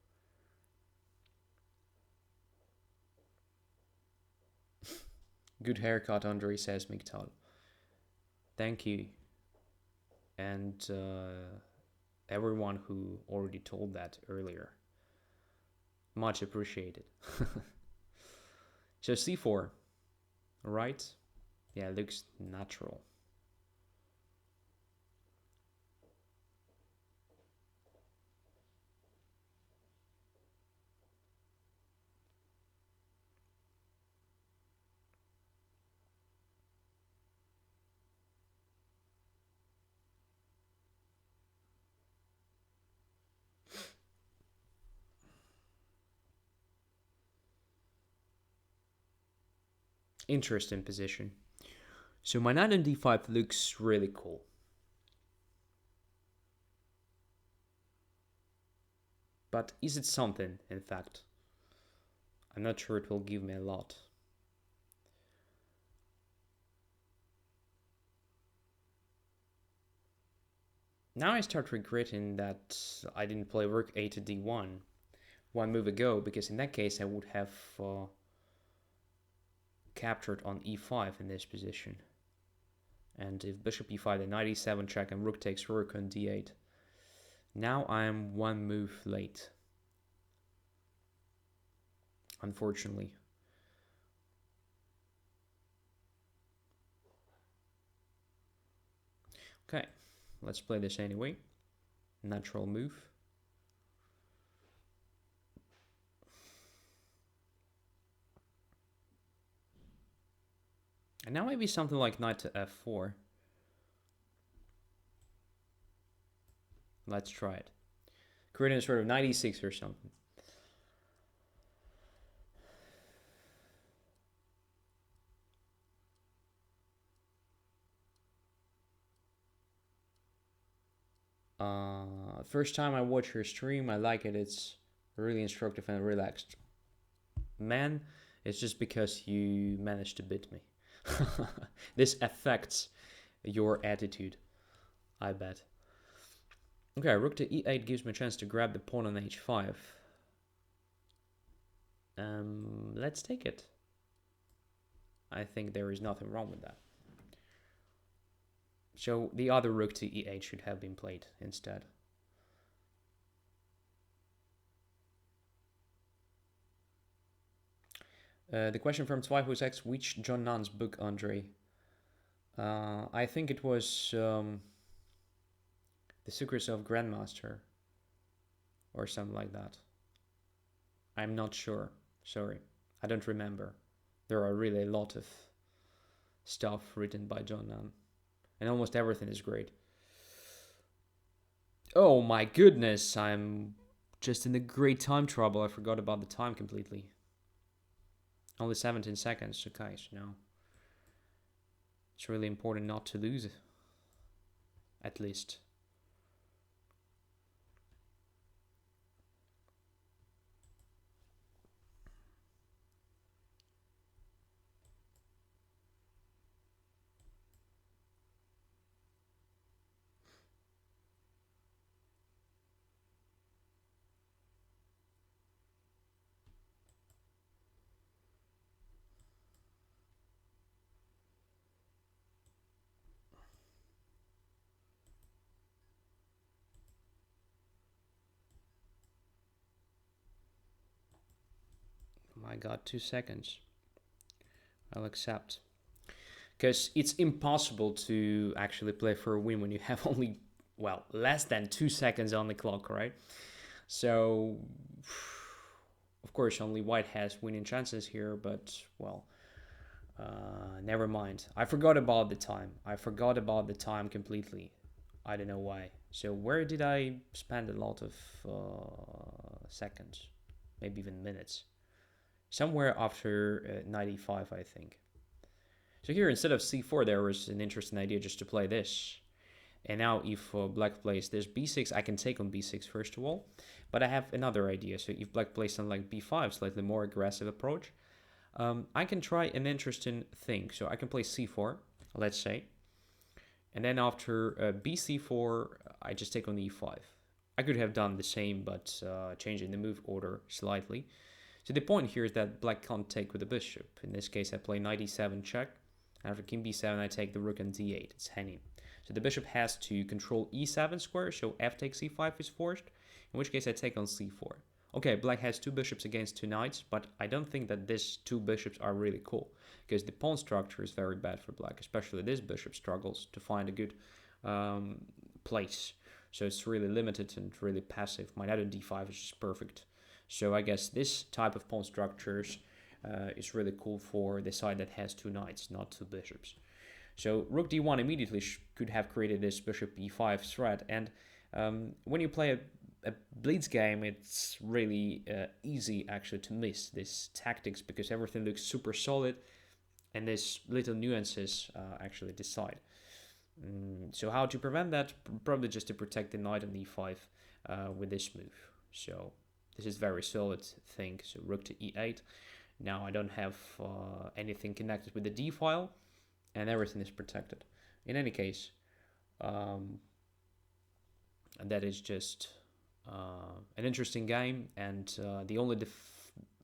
Good haircut, Andrey, says Miktal. Thank you. And everyone who already told that earlier. Much appreciated. So c4, right? Yeah, it looks natural. Interesting position. So my knight on d5 looks really cool. But is it something, in fact? I'm not sure it will give me a lot. Now I start regretting that I didn't play rook a to d1 one move ago, because in that case I would have captured on e5 in this position. And if bishop e5, then knight e7 check and rook takes rook on d8. Now I'm one move late, unfortunately. Okay, let's play this anyway. Natural move. And now maybe something like knight to f4. Let's try it. Creating a sort of knight e6 or something. First time I watch your stream, I like it. It's really instructive and relaxed. Man, it's just because you managed to beat me. This affects your attitude, I bet. Okay, rook to e8 gives me a chance to grab the pawn on h5. Let's take it. I think there is nothing wrong with that. So the other rook to e8 should have been played instead. The question from X, which John Nann's book, Andrey? I think it was The Secrets of Grandmaster or something like that. I'm not sure. Sorry, I don't remember. There are really a lot of stuff written by John Nunn, and almost everything is great. Oh my goodness, I'm just in a great time trouble. I forgot about the time completely. Only 17 seconds. Okay, so now it's really important not to lose, at least. Oh my god, 2 seconds. I'll accept. Because it's impossible to actually play for a win when you have only, well, less than 2 seconds on the clock, right? So, of course, only white has winning chances here, but, well, never mind. I forgot about the time. I forgot about the time completely. I don't know why. So, where did I spend a lot of seconds? Maybe even minutes. Somewhere after 95, I think. So here, instead of c4, there was an interesting idea just to play this. And now if black plays this b6, I can take on b6 first of all. But I have another idea. So if black plays something like b5, slightly more aggressive approach, I can try an interesting thing. So I can play c4, let's say. And then after bc4, I just take on e5. I could have done the same, but changing the move order slightly. So the point here is that black can't take with the bishop. In this case, I play knight e7 check. After king b7, I take the rook on d8. It's hanging. So the bishop has to control e7 square, so f takes c5 is forced, in which case I take on c4. Okay, black has two bishops against two knights, but I don't think that these two bishops are really cool, because the pawn structure is very bad for black, especially this bishop struggles to find a good place. So it's really limited and really passive. My knight on d5 is just perfect. So I guess this type of pawn structures is really cool for the side that has two knights, not two bishops. So rook d1 immediately could have created this bishop e5 threat. And when you play a blitz game, it's really easy actually to miss these tactics because everything looks super solid and these little nuances actually decide. So how to prevent that? Probably just to protect the knight on e5 with this move. So this is very solid thing. So rook to e8. Now I don't have anything connected with the d file, and everything is protected. In any case, that is just an interesting game, and the only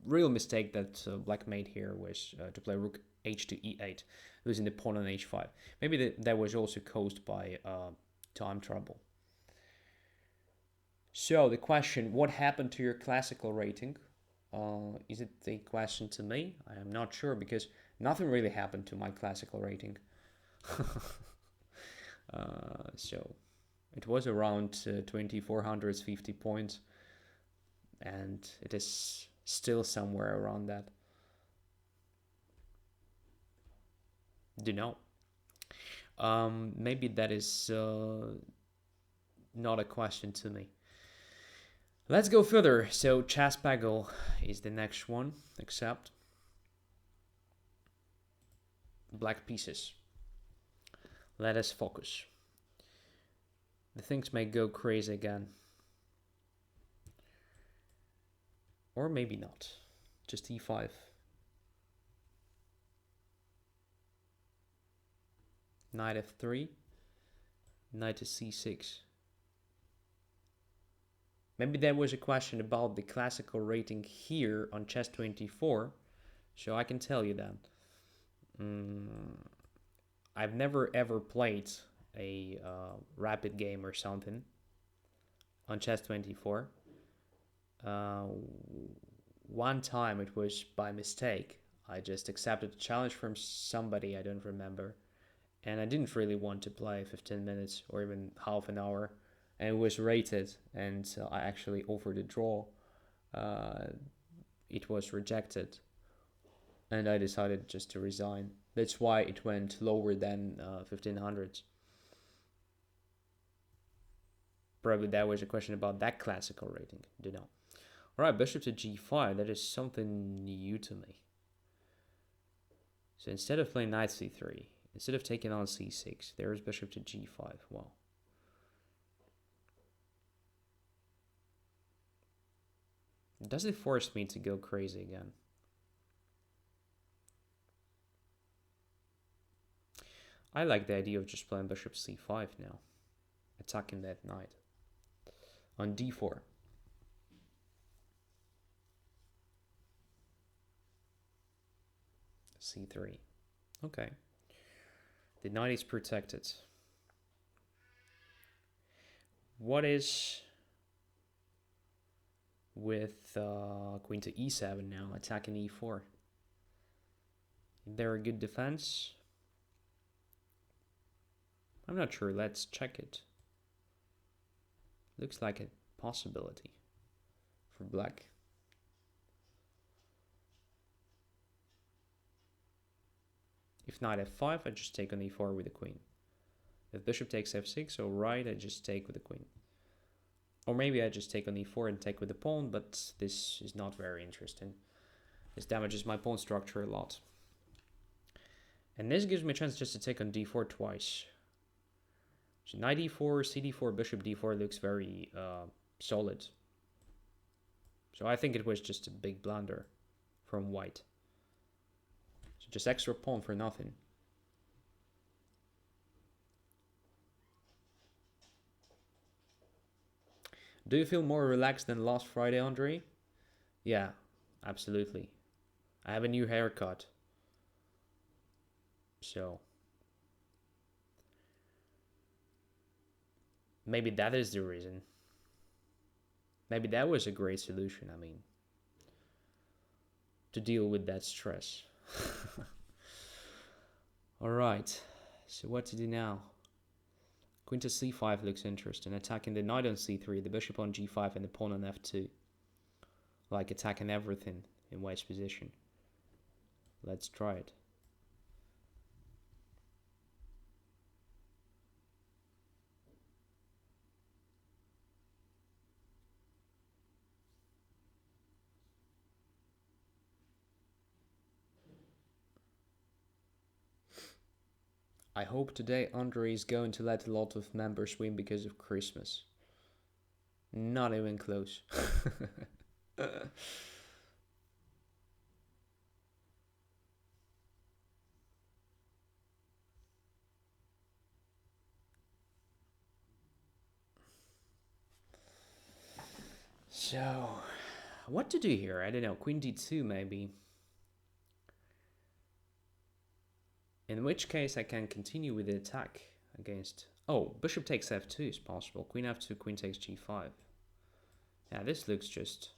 real mistake that black made here was to play rook h to e8, losing the pawn on h5. Maybe that was also caused by time trouble. So the question, what happened to your classical rating? Is it a question to me? I am not sure because nothing really happened to my classical rating. So it was around 2450 points, and it is still somewhere around that. Do you know? Maybe that is not a question to me. Let's go further. So Chas Pagel is the next one, except black pieces. Let us focus. The things may go crazy again. Or maybe not. Just e5. Knight f3. Knight to c6. Maybe there was a question about the classical rating here on chess24, so I can tell you that. I've never ever played a rapid game or something on chess24. One time it was by mistake. I just accepted a challenge from somebody, I don't remember, and I didn't really want to play 15 minutes or even half an hour, and it was rated, and I actually offered a draw. Uh, it was rejected, and I decided just to resign. That's why it went lower than 1500. Probably that was a question about that classical rating. Don't know. All right, bishop to g5. That is something new to me. So instead of playing knight c3, instead of taking on c6, there is bishop to g5. Wow. Does it force me to go crazy again? I like the idea of just playing bishop c5 now, attacking that knight. On d4. c3. Okay. The knight is protected. What is with queen to e7 now, attacking e4? Is there a good defense? I'm not sure. Let's check it. Looks like a possibility for black. If knight f5, I just take on e4 with the queen. If bishop takes f6, or right, I just take with the queen. Or maybe I just take on e4 and take with the pawn, but this is not very interesting. This damages my pawn structure a lot. And this gives me a chance just to take on d4 twice. So knight e4, cd4, bishop d4 looks very solid. So I think it was just a big blunder from white. So just extra pawn for nothing. Do you feel more relaxed than last Friday, Andrey? Yeah, absolutely. I have a new haircut. So maybe that is the reason. Maybe that was a great solution, I mean, to deal with that stress. Alright, so what to do now? Queen to c5 looks interesting. Attacking the knight on c3, the bishop on g5, and the pawn on f2. Like attacking everything in white's position. Let's try it. I hope today Andrey is going to let a lot of members win because of Christmas. Not even close. So, what to do here? I don't know. Queen d2 maybe. In which case I can continue with the attack against... Oh, bishop takes f2 is possible. Queen f2, queen takes g5. Yeah, this looks just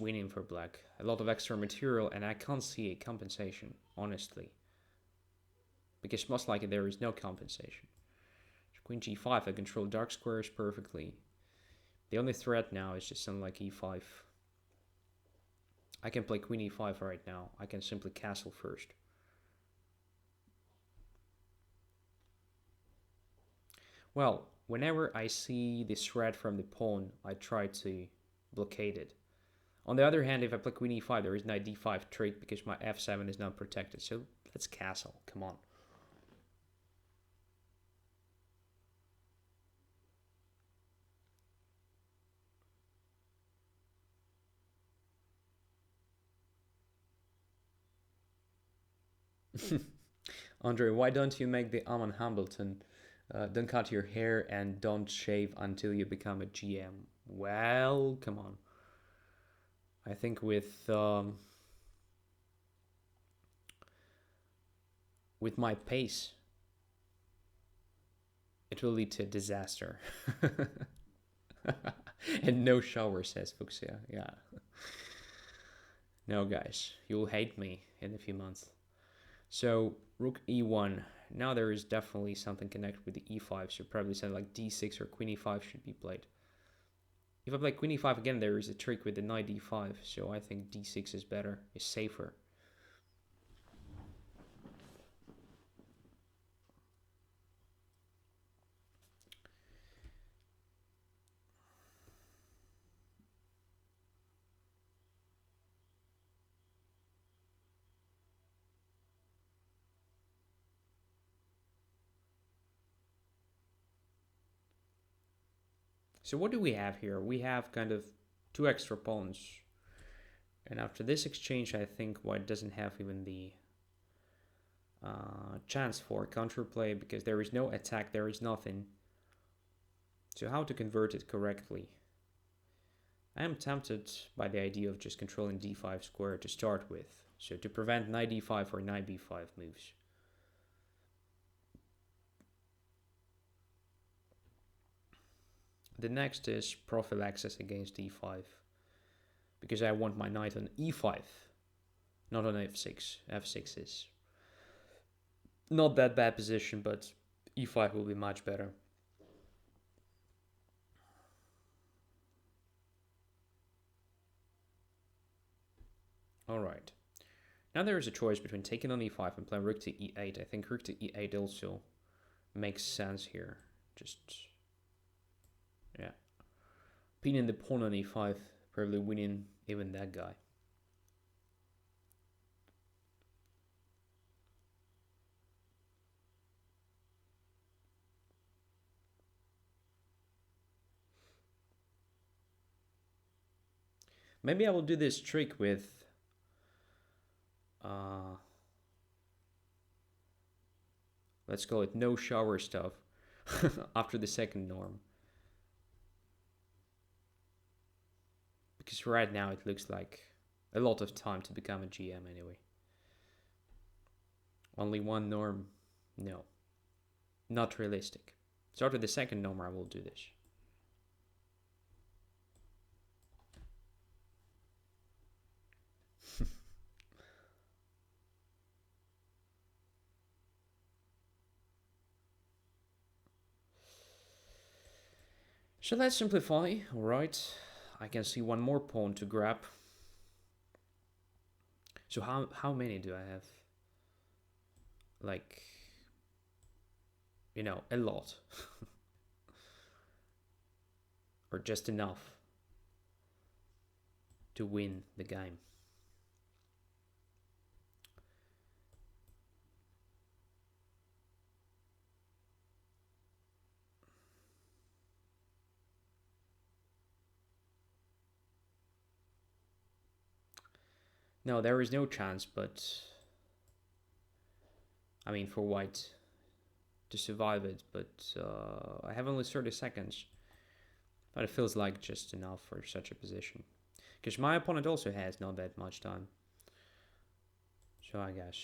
winning for black. A lot of extra material, and I can't see a compensation, honestly. Because most likely there is no compensation. Queen g5, I control dark squares perfectly. The only threat now is just something like e5. I can play queen e5 right now. I can simply castle first. Well, whenever I see this threat from the pawn, I try to blockade it. On the other hand, if I play queen e5, there is knight d5 trick because my f7 is not protected. So let's castle. Come on. Andrey, why don't you make the Amon Hambleton? Don't cut your hair and don't shave until you become a GM. Well, come on. I think with my pace, it will lead to a disaster. And no shower, says Fuxia. Yeah. No, guys, you'll hate me in a few months. So rook e1. Now there is definitely something connected with the e5, so probably something like d6 or queen e5 should be played. If I play queen e5 again, there is a trick with the knight d5, so I think d6 is better, is safer. So what do we have here? We have kind of two extra pawns. And after this exchange, I think white doesn't have even the chance for counterplay because there is no attack, there is nothing. So how to convert it correctly? I am tempted by the idea of just controlling d5 square to start with. So to prevent knight d5 or knight b5 moves. The next is prophylaxis against d5. Because I want my knight on e5, not on f6. f6 is not that bad position, but e5 will be much better. Alright. Now there is a choice between taking on e5 and playing rook to e8. I think rook to e8 also makes sense here. Just, yeah. Pinning the pawn on e5, probably winning even that guy. Maybe I will do this trick with let's call it no shower stuff after the second norm. Because right now it looks like a lot of time to become a GM anyway. Only one norm? No. Not realistic. So after the second norm I will do this. So let's simplify, alright. I can see one more pawn to grab. So how many do I have? Like, you know, a lot. Or just enough to win the game. No, there is no chance, but I mean for white to survive it, but I have only 30 seconds. But it feels like just enough for such a position. Because my opponent also has not that much time. So I guess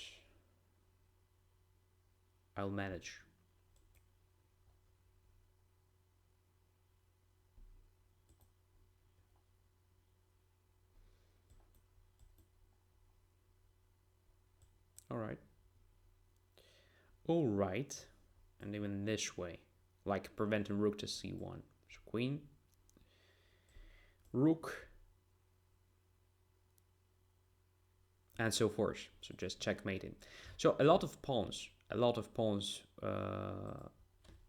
I'll manage. Alright. Alright. And even this way. Like preventing rook to c1. So queen. Rook. And so forth. So just checkmating. So a lot of pawns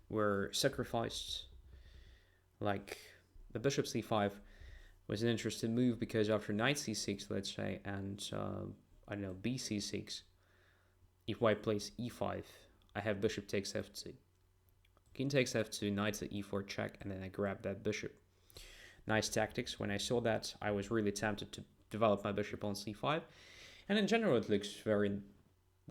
were sacrificed. Like the bishop c5 was an interesting move because after knight c6, let's say, and I don't know, bc6, if white plays e5, I have bishop takes f2. King takes f2, knight to e4 check, and then I grab that bishop. Nice tactics. When I saw that, I was really tempted to develop my bishop on c5. And in general, it looks very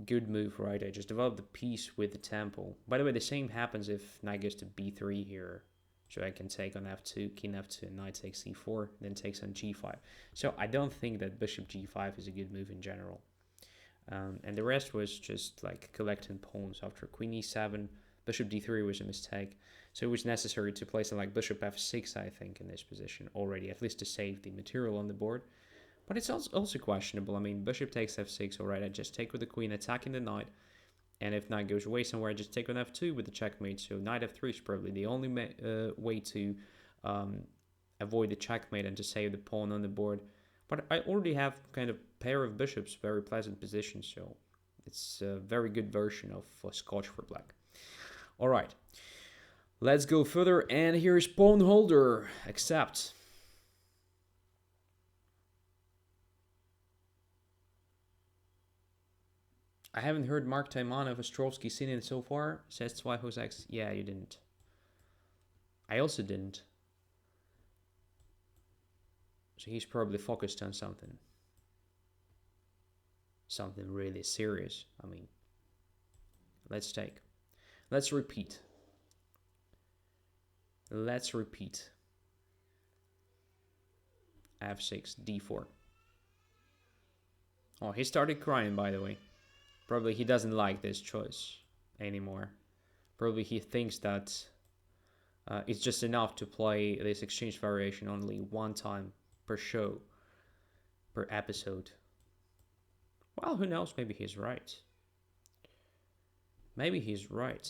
good move, right? I just developed the piece with the temple. By the way, the same happens if knight goes to b3 here. So I can take on f2, king f2, and knight takes c4, then takes on g5. So I don't think that bishop g5 is a good move in general. And the rest was just like collecting pawns. After queen e7, bishop d3 was a mistake. So it was necessary to place like bishop f6, I think, in this position already, at least to save the material on the board. But it's also questionable. I mean, bishop takes f6, alright, I just take with the queen, attacking the knight. And if knight goes away somewhere, I just take on f2 with the checkmate. So knight f3 is probably the only way to avoid the checkmate and to save the pawn on the board. But I already have kind of pair of bishops, very pleasant position, so it's a very good version of Scotch for black. All right, let's go further, and here's pawn holder, accept. I haven't heard Mark Taiman of Ostrovskiy seen it so far, says Zweihosex. Yeah, you didn't. I also didn't. So he's probably focused on something. Something really serious. I mean, let's repeat. Let's repeat. f6, d4. Oh, he started crying, by the way. Probably he doesn't like this choice anymore. Probably he thinks that it's just enough to play this exchange variation only one time per show, per episode. Well, who knows? Maybe he's right. Maybe he's right.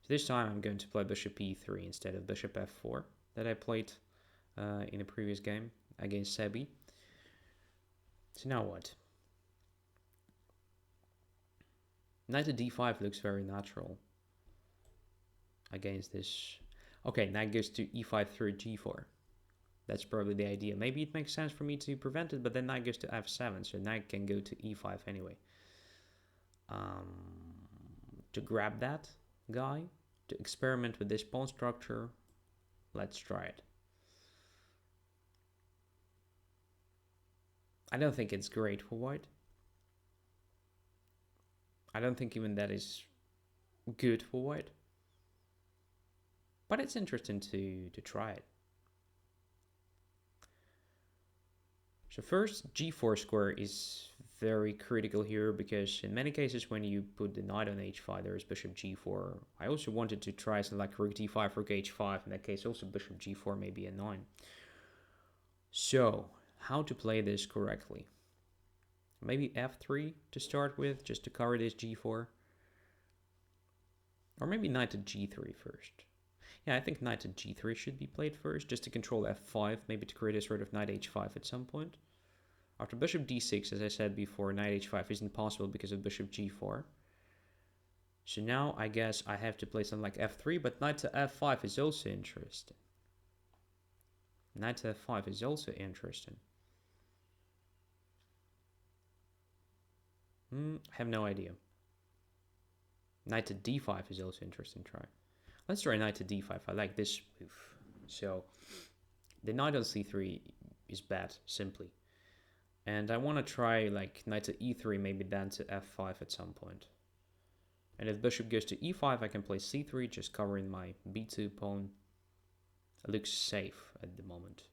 So this time I'm going to play bishop e3 instead of bishop f4 that I played in a previous game against Sebi. So now what? Knight to d5 looks very natural against this. Okay, knight goes to e5 through g4. That's probably the idea. Maybe it makes sense for me to prevent it, but then knight goes to f7, so knight can go to e5 anyway. To grab that guy, to experiment with this pawn structure, let's try it. I don't think it's great for white. I don't think even that is good for white. But it's interesting to try it. So first, g4 square is very critical here, because in many cases when you put the knight on h5, there is bishop g4. I also wanted to try something like rook d5, rook h5. In that case, also bishop g4, maybe a 9. So, how to play this correctly? Maybe f3 to start with, just to cover this g4. Or maybe knight to g3 first. Yeah, I think knight to g3 should be played first, just to control f5, maybe to create a sort of knight h5 at some point. After bishop d6, as I said before, knight h5 isn't possible because of bishop g4. So now I guess I have to play something like f3, but knight to f5 is also interesting. Knight to f5 is also interesting. I have no idea. Knight to d5 is also interesting try. Let's try knight to d5. I like this move. So the knight on c3 is bad, simply. And I want to try like knight to e3, maybe then to f5 at some point. And if bishop goes to e5, I can play c3, just covering my b2 pawn. It looks safe at the moment.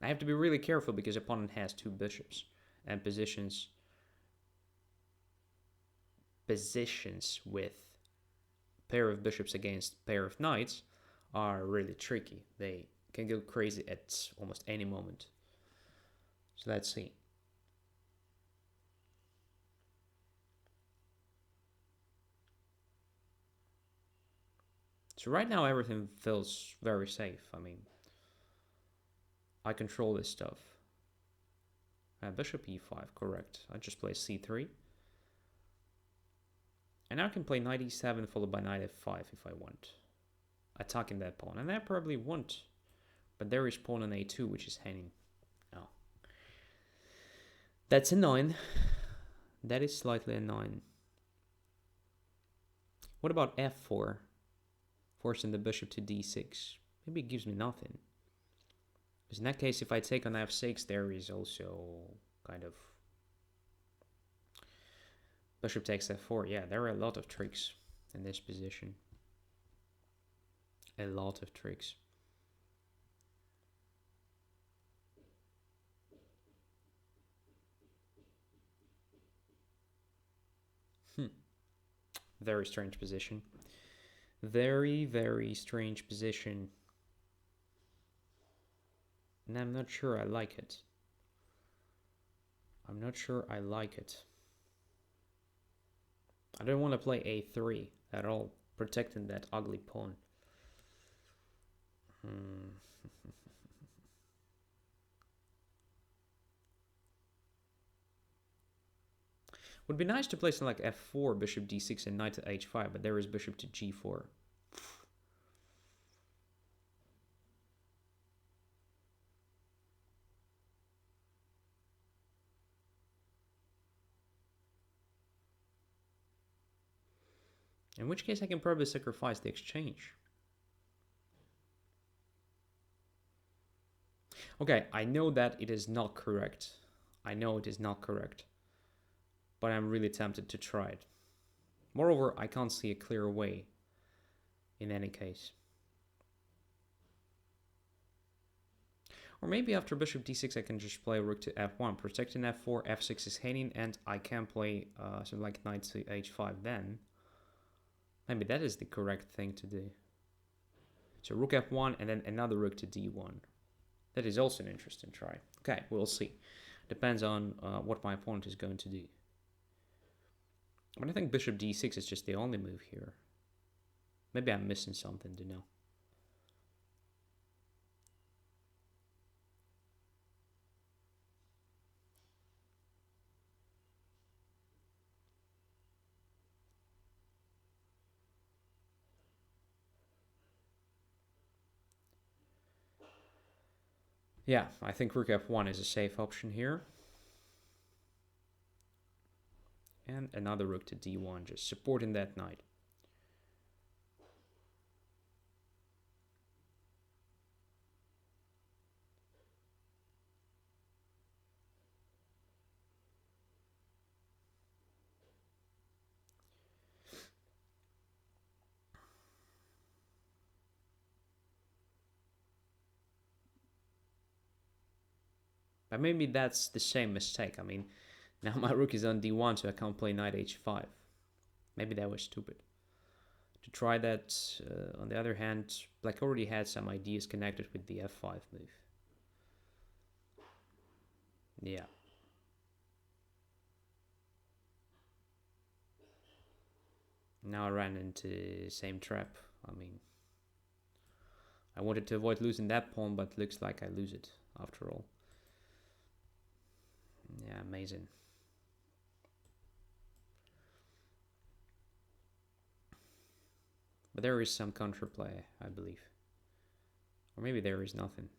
I have to be really careful because opponent has two bishops, and positions with pair of bishops against pair of knights are really tricky. They can go crazy at almost any moment. So let's see. So right now everything feels very safe. I mean, I control this stuff. Bishop e5, correct. I just play c3. And now I can play knight e7 followed by knight f5 if I want. Attacking that pawn. And I probably won't. But there is pawn on a2, which is hanging. Oh. That's a 9. That is slightly a 9. What about f4? Forcing the bishop to d6. Maybe it gives me nothing. Because in that case, if I take on f6, there is also kind of bishop takes f4. Yeah, there are a lot of tricks in this position. A lot of tricks. Very strange position. Very, very strange position. And I'm not sure I like it. I'm not sure I like it. I don't want to play a3 at all, protecting that ugly pawn. Would be nice to play something like f4, bishop d6, and knight to h5, but there is bishop to g4. In which case I can probably sacrifice the exchange. Okay, I know that it is not correct. I know it is not correct. But I'm really tempted to try it. Moreover, I can't see a clear way in any case. Or maybe after bishop d6 I can just play rook to f1, protecting f4, f6 is hanging, and I can play something like knight to h5 then. Maybe that is the correct thing to do. So rook f1 and then another rook to d1. That is also an interesting try. Okay, we'll see. Depends on what my opponent is going to do. But I think bishop d6 is just the only move here. Maybe I'm missing something to know. Yeah, I think rook f1 is a safe option here. And another rook to d1, just supporting that knight. But maybe that's the same mistake. I mean, now my rook is on d1, so I can't play knight h5. Maybe that was stupid. To try that, on the other hand, black already had some ideas connected with the f5 move. Yeah. Now I ran into the same trap. I mean, I wanted to avoid losing that pawn, but looks like I lose it after all. Yeah, amazing. But there is some counterplay, I believe. Or maybe there is nothing.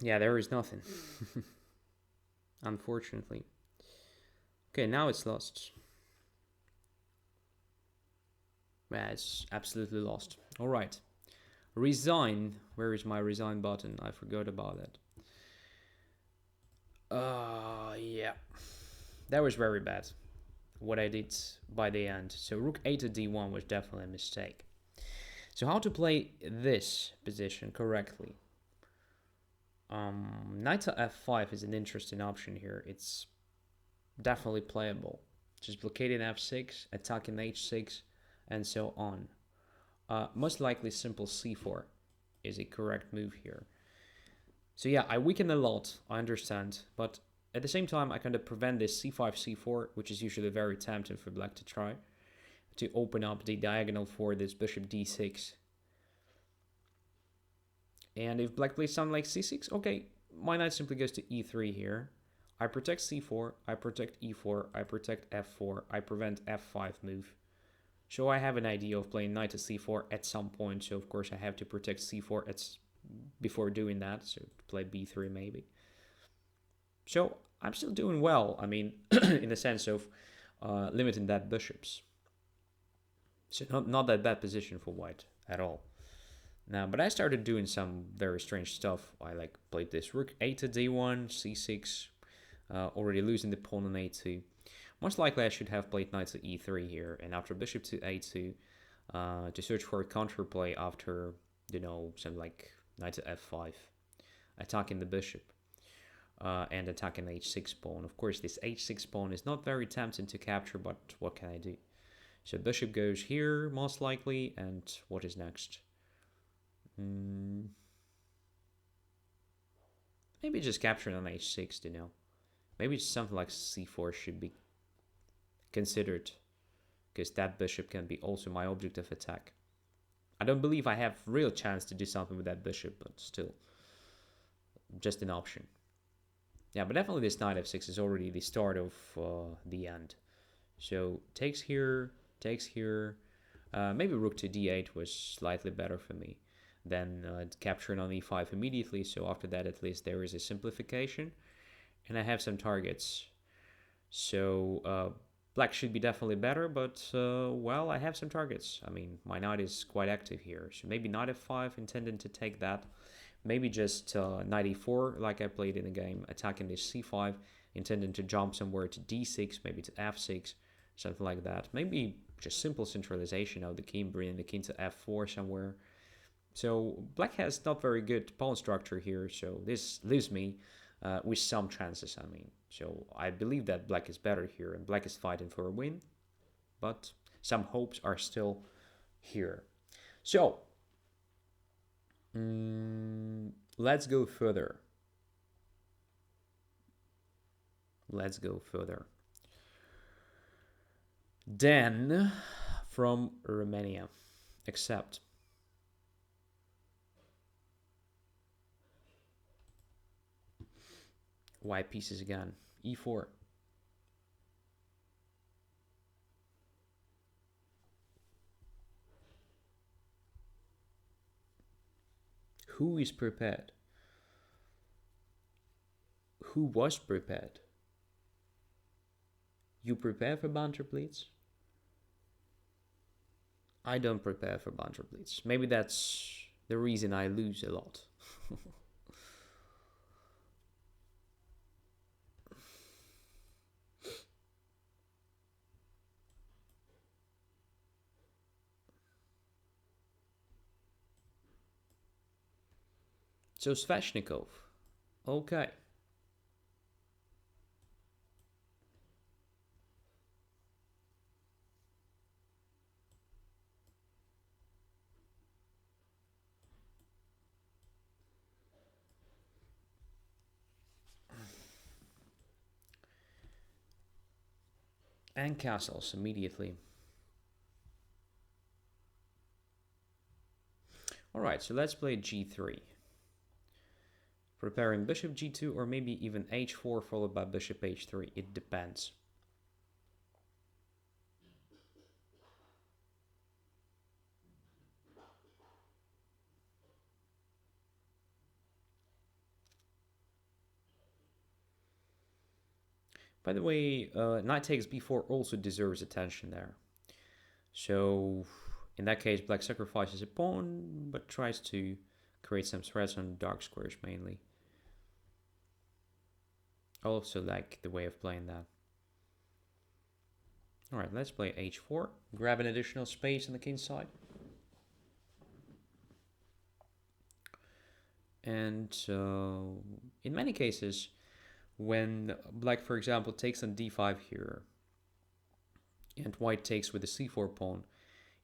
Yeah, there is nothing. Unfortunately. Okay, now it's lost. Yeah, it's absolutely lost. Alright. Resign. Where is my resign button? I forgot about it. Yeah. That was very bad. What I did by the end. So rook a to d1 was definitely a mistake. So how to play this position correctly? Knight to f5 is an interesting option here. It's definitely playable. Just blockading f6, attacking h6, and so on. Most likely simple c4 is a correct move here. So yeah, I weaken a lot, I understand, but at the same time I kind of prevent this c5, c4, which is usually very tempting for black to try, to open up the diagonal for this bishop d6. And if black plays something like c6, okay, my knight simply goes to e3 here. I protect c4, I protect e4, I protect f4, I prevent f5 move. So I have an idea of playing knight to c4 at some point, so of course I have to protect c4 before doing that, so to play b3 maybe. So I'm still doing well, I mean, in the sense of limiting that bishops. So not that bad position for white at all. Now, but I started doing some very strange stuff. I like played this rook a to d1, c6, already losing the pawn on a2. Most likely I should have played knight to e3 here, and after bishop to a2, to search for a counterplay after, something like knight to f5, attacking the bishop, and attacking the h6 pawn. Of course, this h6 pawn is not very tempting to capture, but what can I do? So bishop goes here, most likely, and what is next? Maybe just capturing on h6, Maybe something like c4 should be considered, because that bishop can be also my object of attack. I don't believe I have real chance to do something with that bishop, but still, just an option. Yeah, but definitely this knight f6 is already the start of the end. So takes here, maybe rook to d8 was slightly better for me than capturing on e5 immediately. So after that, at least there is a simplification, and I have some targets. So black should be definitely better, but well, I have some targets. I mean, my knight is quite active here, so maybe knight f5, intending to take that. Maybe just knight e4, like I played in the game, attacking this c5, intending to jump somewhere to d6, maybe to f6, something like that. Maybe just simple centralization of the king, bringing the king to f4 somewhere. So black has not very good pawn structure here, so this leaves me with some chances, I mean. So I believe that black is better here, and black is fighting for a win, but some hopes are still here. So let's go further. Dan from Romania. Accept. White pieces again. e4. Who is prepared? Who was prepared? You prepare for Banter Blitz? I don't prepare for Banter Blitz. Maybe that's the reason I lose a lot. So Sveshnikov. Okay. And castles immediately. Alright, so let's play g3. Preparing bishop g2, or maybe even h4 followed by bishop h3. It depends. By the way, knight takes b4 also deserves attention there. So in that case, black sacrifices a pawn, but tries to create some threats on dark squares mainly. I also like the way of playing that. Alright, let's play h4. Grab an additional space on the king's side. And in many cases, when black, for example, takes on d5 here, and white takes with the c4 pawn,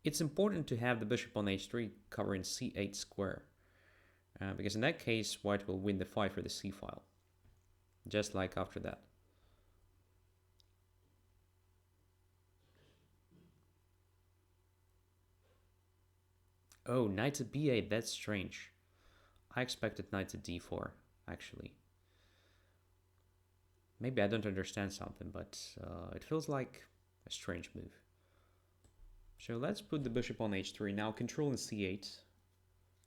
it's important to have the bishop on h3 covering c8 square. Because in that case, white will win the fight for the c-file. Just like after that. Oh, knight to b8, that's strange. I expected knight to d4, actually. Maybe I don't understand something, but it feels like a strange move. So let's put the bishop on h3. Now controlling c8.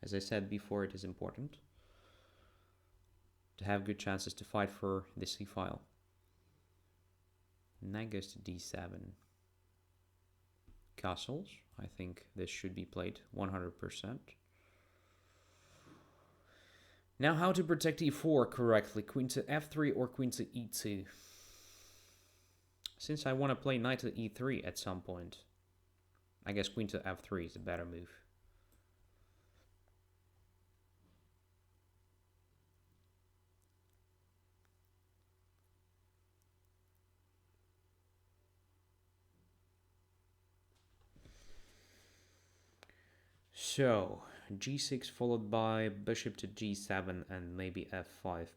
As I said before, it is important to have good chances to fight for the c-file. Knight goes to d7. Castles. I think this should be played 100%. Now how to protect e4 correctly. Queen to f3 or queen to e2. Since I want to play knight to e3 at some point. I guess queen to f3 is a better move. So, g6 followed by bishop to g7 and maybe f5.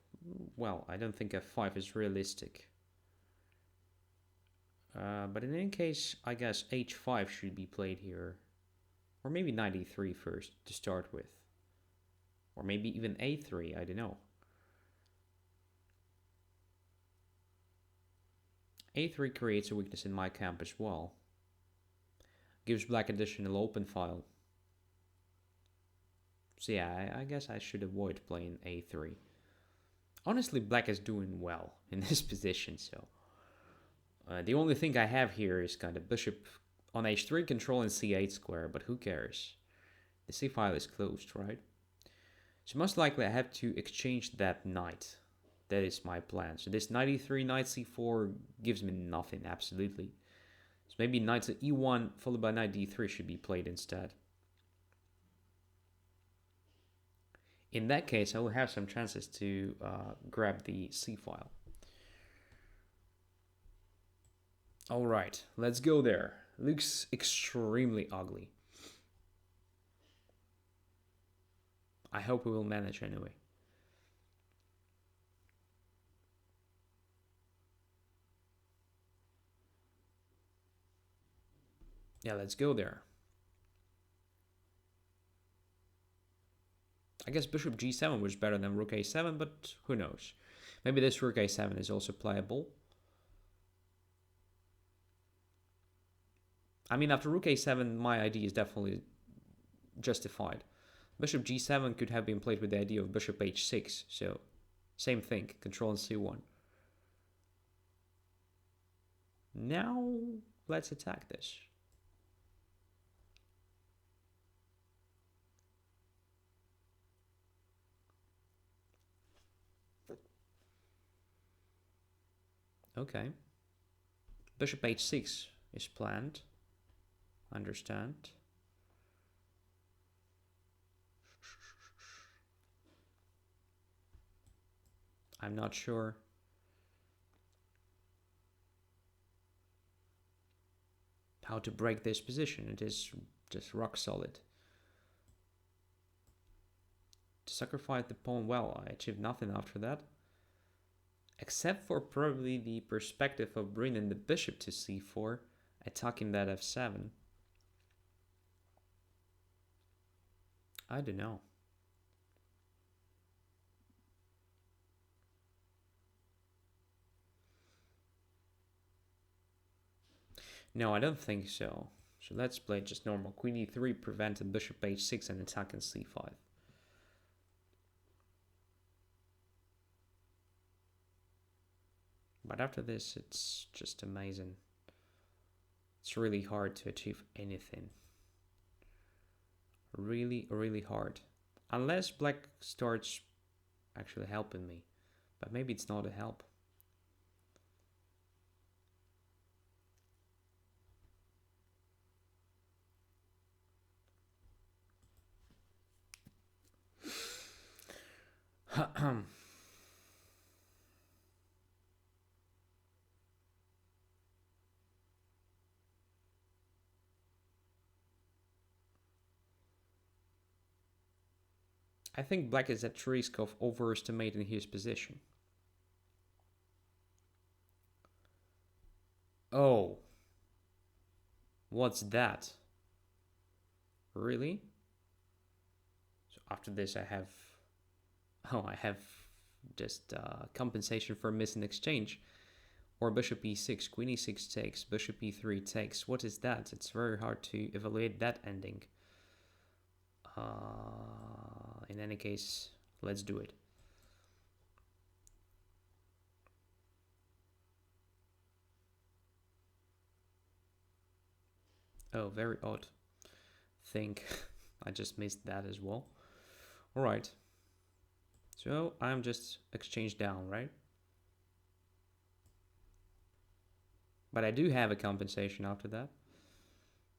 Well, I don't think f5 is realistic. But in any case, I guess h5 should be played here. Or maybe knight e3 first to start with. Or maybe even a3, I don't know. a3 creates a weakness in my camp as well. Gives black additional open file. So yeah, I guess I should avoid playing a3. Honestly, black is doing well in this position, so... the only thing I have here is kind of bishop on h3 controlling c8 square, but who cares? The c file is closed, right? So most likely I have to exchange that knight. That is my plan. So this knight e3, knight c4 gives me nothing, absolutely. So maybe knight to e1 followed by knight d3 should be played instead. In that case, I will have some chances to grab the c file. Alright, let's go there. Looks extremely ugly. I hope we will manage anyway. Yeah, let's go there. I guess bishop g7 was better than rook a7, but who knows. Maybe this rook a7 is also playable. I mean, after rook a7, my idea is definitely justified. Bishop g7 could have been played with the idea of bishop h6, so same thing, controlling c1. Now, let's attack this. Okay. Bishop h6 is planned. Understand. I'm not sure. How to break this position. It is just rock solid. To sacrifice the pawn, well, I achieved nothing after that. Except for probably the perspective of bringing the bishop to c4, attacking that f7. I don't know. No, I don't think so. So let's play just normal. Queen e3, preventing bishop h6 and attacking c5. But after this, it's just amazing. It's really hard to achieve anything. Really, really hard. Unless black starts actually helping me. But maybe it's not a help. I think black is at risk of overestimating his position. Oh. What's that? Really? So after this I have... Oh, I have just compensation for missing exchange. Or bishop e6, queen e6 takes, bishop e3 takes. What is that? It's very hard to evaluate that ending. In any case, let's do it. Oh, very odd. Think I just missed that as well. Alright. So I'm just exchange down, right? But I do have a compensation after that.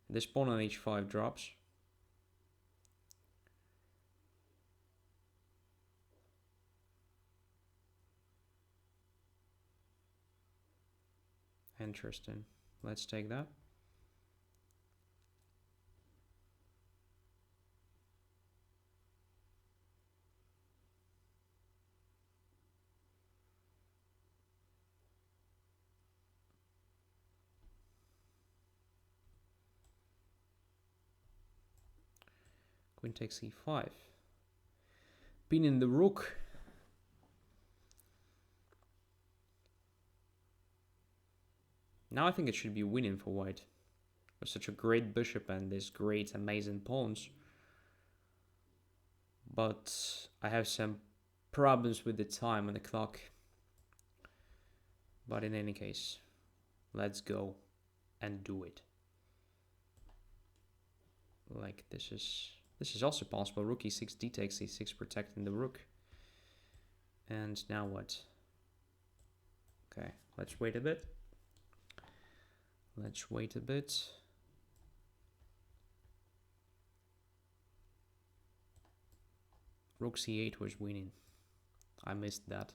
This pawn on h5 drops. Interesting. Let's take that. Queen takes e5. Pin in the rook. Now I think it should be winning for white. With such a great bishop and this great, amazing pawns. But I have some problems with the time on the clock. But in any case, let's go and do it. Like this is also possible. Rook e6, d takes e6, protecting the rook. And now what? Okay, let's wait a bit. Let's wait a bit. Rook c8 was winning. I missed that.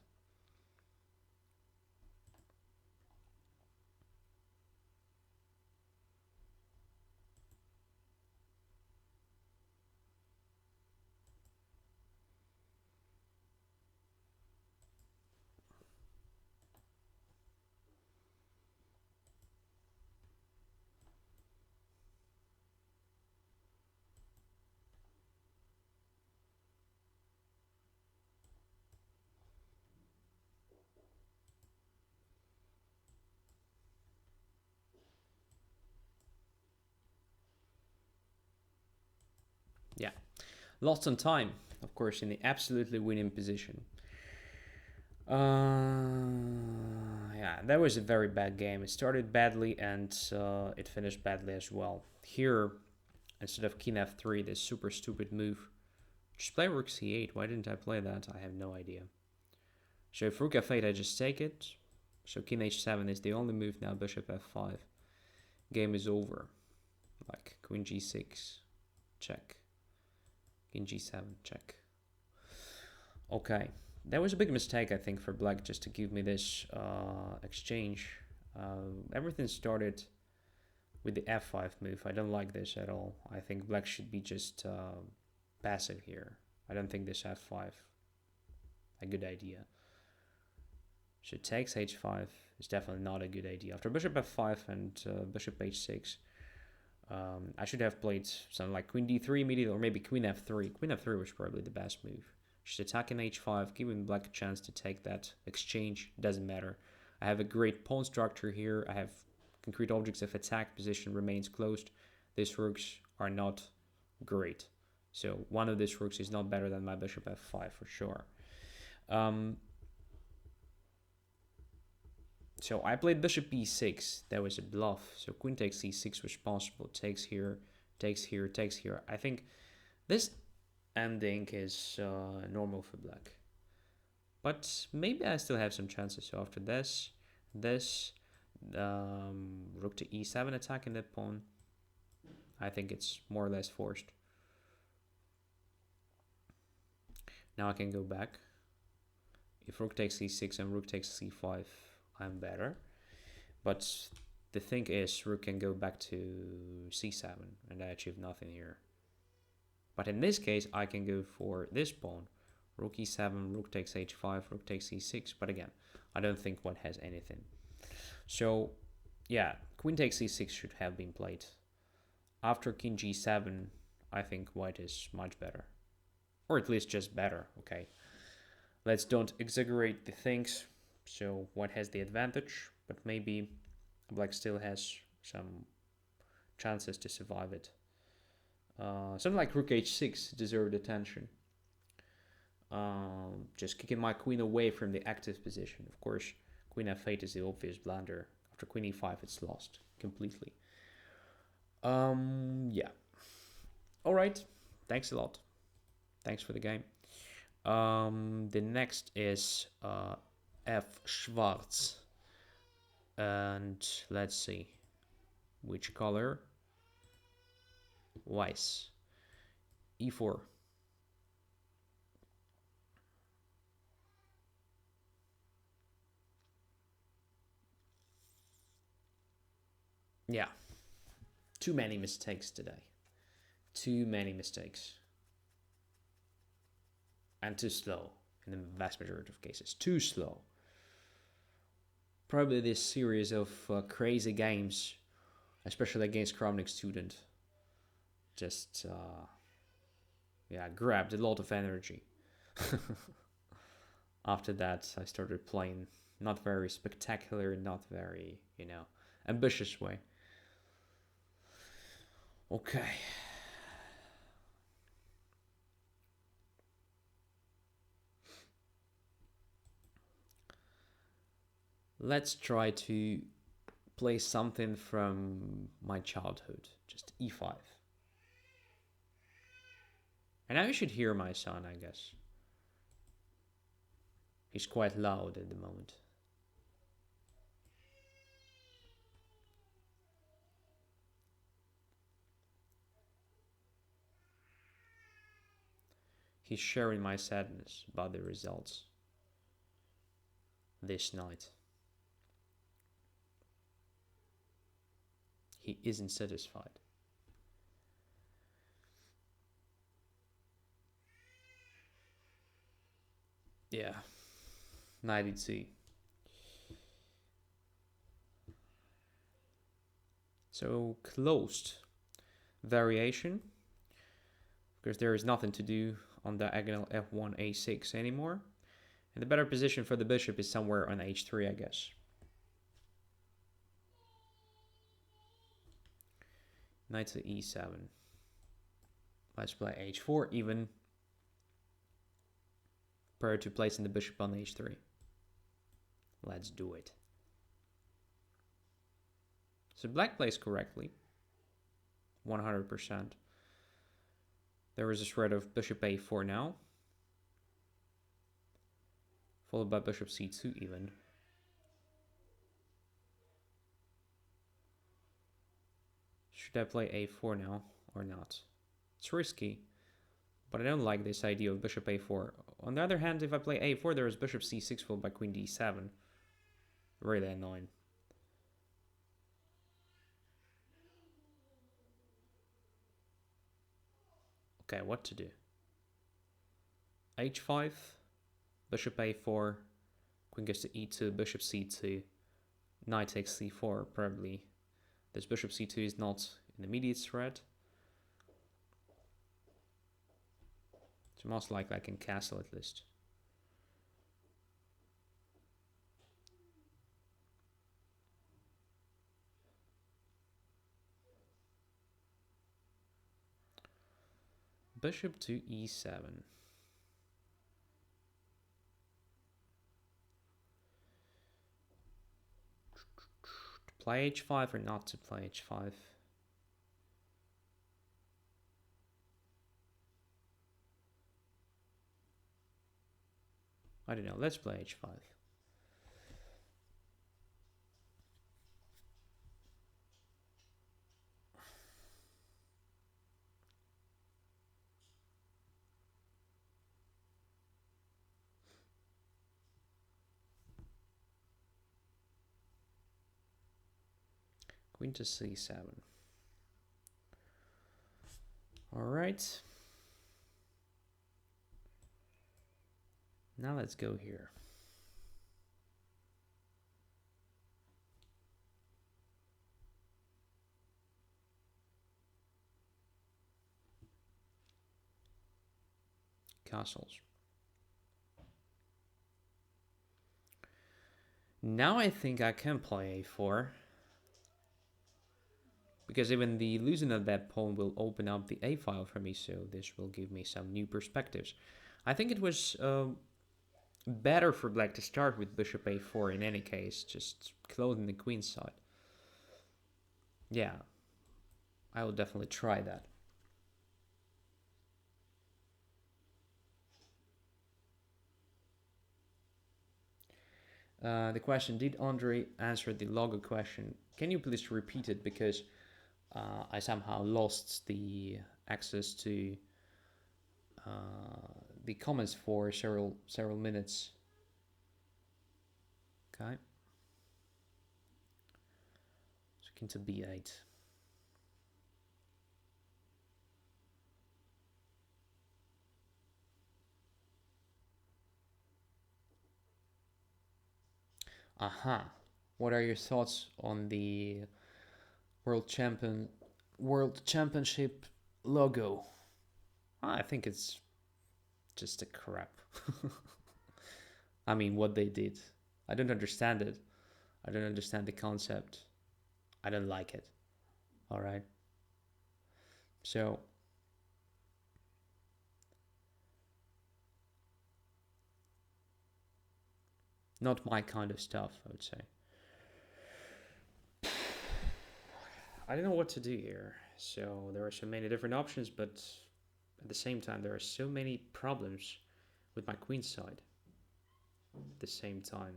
Yeah, lost on time, of course, in the absolutely winning position. Yeah, that was a very bad game. It started badly and it finished badly as well. Here, instead of king f3, this super stupid move. Just play rook c8. Why didn't I play that? I have no idea. So if rook f8, I just take it. So king h7 is the only move now. Bishop f5. Game is over. Like queen g6, check. King g7, check. Okay, that was a big mistake, I think, for black, just to give me this exchange. Everything started with the f5 move. I don't like this at all. I think black should be just passive here. I don't think this f5 a good idea. So takes h5 is definitely not a good idea. After bishop f5 and bishop h6, I should have played something like queen d3 immediately, or maybe queen f3. Queen f3 was probably the best move. Just attacking h5, giving black a chance to take that exchange. Doesn't matter. I have a great pawn structure here. I have concrete objects if attack position remains closed. These rooks are not great. So one of these rooks is not better than my bishop f5 for sure. So I played bishop e6. That was a bluff. So queen takes c6 was possible. Takes here, takes here, takes here. I think this ending is normal for black. But maybe I still have some chances. So after this, rook to e7 attacking that pawn. I think it's more or less forced. Now I can go back. If rook takes e6 and rook takes c5, I'm better. But the thing is, rook can go back to c7 and I achieve nothing here. But in this case, I can go for this pawn. Rook e7, rook takes h5, rook takes e6. But again, I don't think white has anything. So, yeah, queen takes e6 should have been played. After king g7, I think white is much better. Or at least just better, okay? Let's don't exaggerate the things. So white has the advantage, but maybe black still has some chances to survive it. Something like rook h6 deserved attention. Just kicking my queen away from the active position. Of course, queen f8 is the obvious blunder. After queen e5, it's lost completely. Yeah. All right. Thanks a lot. Thanks for the game. The next is F Schwarz. And let's see which color Weiss. E4. Yeah. Too many mistakes today. Too many mistakes. And too slow in the vast majority of cases. Too slow. Probably this series of crazy games, especially against Kramnik student, just grabbed a lot of energy. After that, I started playing not very spectacular, not very, ambitious way. Okay. Let's try to play something from my childhood. Just e5. And now you should hear my son, I guess. He's quite loud at the moment. He's sharing my sadness about the results this night. He isn't satisfied. Yeah, 92. So closed variation, because there is nothing to do on diagonal f1 a6 anymore, and the better position for the bishop is somewhere on h3, I guess. Knight to e7. Let's play h4 even, prior to placing the bishop on h3. Let's do it. So black plays correctly, 100%. There is a threat of bishop a4 now, followed by bishop c2 even. Should I play a4 now or not? It's risky, but I don't like this idea of bishop a4. On the other hand, if I play a4, there is bishop c6 followed by queen d7. Really annoying. Okay, what to do? h5, bishop a4, queen goes to e2, bishop c2, knight takes c4, probably. This bishop c2 is not an immediate threat. So most likely I can castle at least. Bishop to e7. To play h5 or not to play h5? I don't know, let's play h5. Queen to c7. All right. Now let's go here. Castles. Now I think I can play a4, because even the losing of that pawn will open up the a file for me, so this will give me some new perspectives. I think it was better for black to start with bishop a4 in any case, just closing the queen side. Yeah, I will definitely try that. The question, did Andrey answer the logo question? Can you please repeat it, because I somehow lost the access to the comments for several minutes. Okay. So king to b8. Aha. What are your thoughts on the world champion world championship logo? I think it's just a crap. I mean, what they did. I don't understand it. I don't understand the concept. I don't like it. All right. So, not my kind of stuff, I would say. I don't know what to do here. So, there are so many different options, but at the same time, there are so many problems with my queen side at the same time.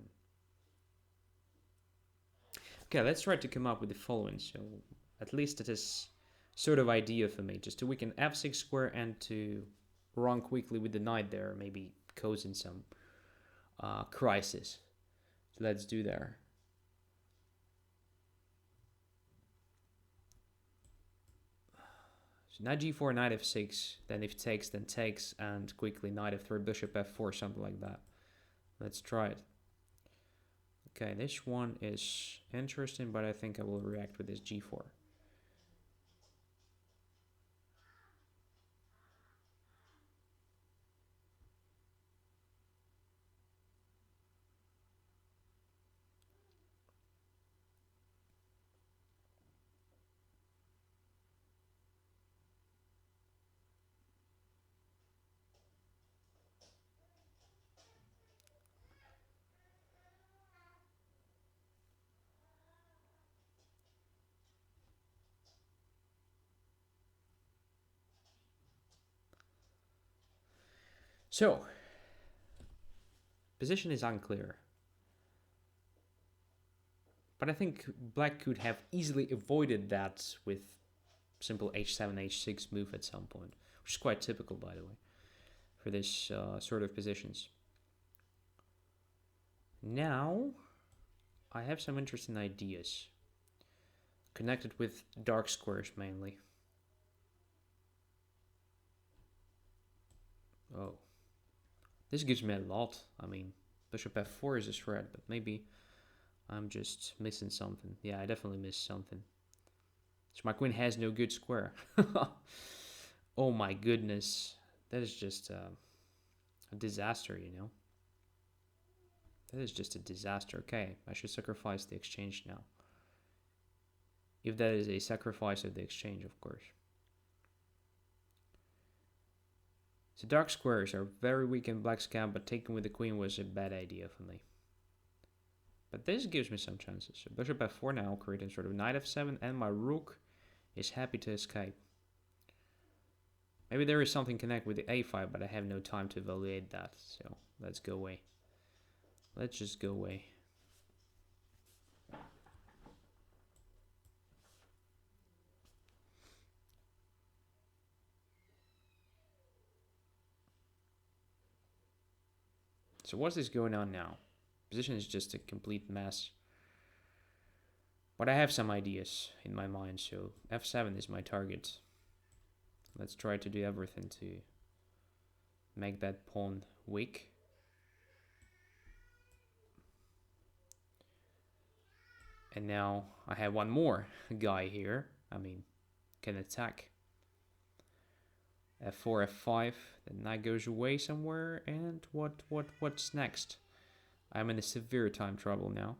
Okay, let's try to come up with the following. So, at least it is sort of idea for me, just to weaken f6 square and to run quickly with the knight there, maybe causing some crisis. So let's do there. So knight g4, knight f6, then if takes, then takes, and quickly knight f3, bishop f4, something like that. Let's try it. Okay, this one is interesting, but I think I will react with this g4. So, position is unclear. But I think black could have easily avoided that with simple h7, h6 move at some point, which is quite typical, by the way, for this sort of positions. Now, I have some interesting ideas, connected with dark squares mainly. Oh, this gives me a lot. I mean, bishop f4 is a threat, but maybe I'm just missing something. Yeah, I definitely missed something. So my queen has no good square. Oh my goodness. That is just a disaster, you know? That is just a disaster. Okay, I should sacrifice the exchange now. If that is a sacrifice of the exchange, of course. So dark squares are very weak in black's camp, but taking with the queen was a bad idea for me. But this gives me some chances. So bishop f4 now, creating sort of knight f7, and my rook is happy to escape. Maybe there is something connect with the a5, but I have no time to evaluate that. So let's go away. Let's just go away. So what is going on now? Position is just a complete mess. But I have some ideas in my mind, so f7 is my target. Let's try to do everything to make that pawn weak. And now I have one more guy here. I mean, can attack. f4, f5, then knight goes away somewhere, and what's next? I'm in a severe time trouble now.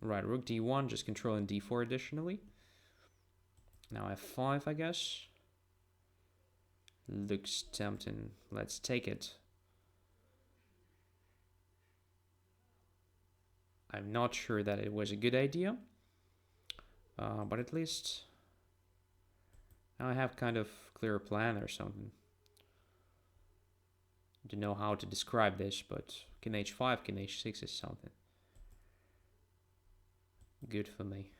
Right, rook d1, just controlling d4 additionally. Now f5, I guess. Looks tempting. Let's take it. I'm not sure that it was a good idea. But at least Now I have kind of clear plan or something. I don't know how to describe this, but king h5, king h6 is something good for me.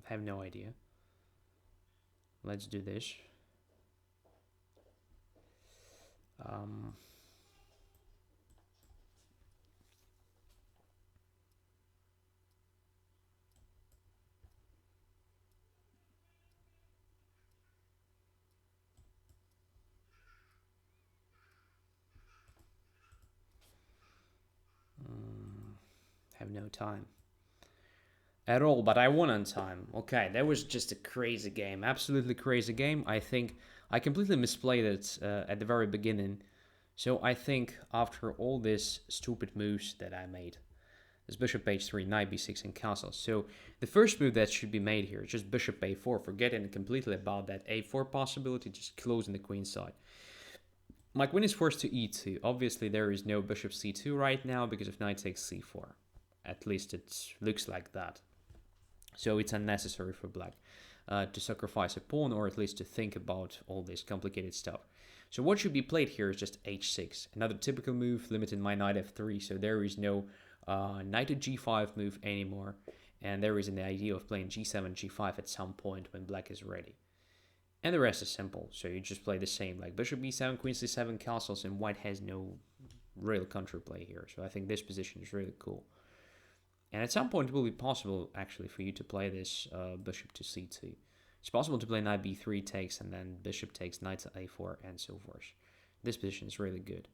Have no idea. Let's do this. Have no time at all, but I won on time. Okay, that was just a crazy game, absolutely crazy game. I think I completely misplayed it at the very beginning. So I think after all these stupid moves that I made, this bishop h3, knight b6, and castle. So the first move that should be made here is just bishop a4, forgetting completely about that a4 possibility, just closing the queen side. My queen is forced to e2. Obviously, there is no bishop c2 right now because of knight takes c4. At least it looks like that. So it's unnecessary for black to sacrifice a pawn, or at least to think about all this complicated stuff. So what should be played here is just h6. Another typical move, limiting my knight f3, so there is no knight to g5 move anymore. And there is an idea of playing g7, g5 at some point when black is ready. And the rest is simple, so you just play the same, like bishop b7, queen c7, castles, and white has no real counterplay here. So I think this position is really cool. And at some point it will be possible, actually, for you to play this bishop to c2. It's possible to play knight b3 takes, and then bishop takes, knight to a4, and so forth. This position is really good.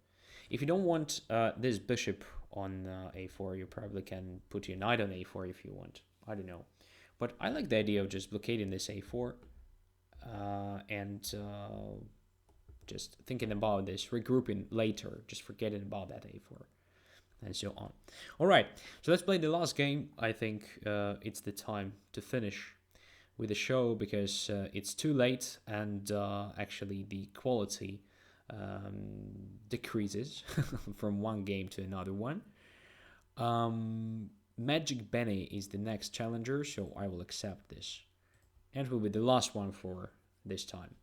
If you don't want this bishop on a4, you probably can put your knight on a4 if you want. I don't know. But I like the idea of just blockading this a4 and just thinking about this, regrouping later, just forgetting about that a4. And so on. All right, so let's play the last game. I think it's the time to finish with the show because it's too late, and actually the quality decreases from one game to another one. Magic Benny is the next challenger, so I will accept this. And it will be the last one for this time.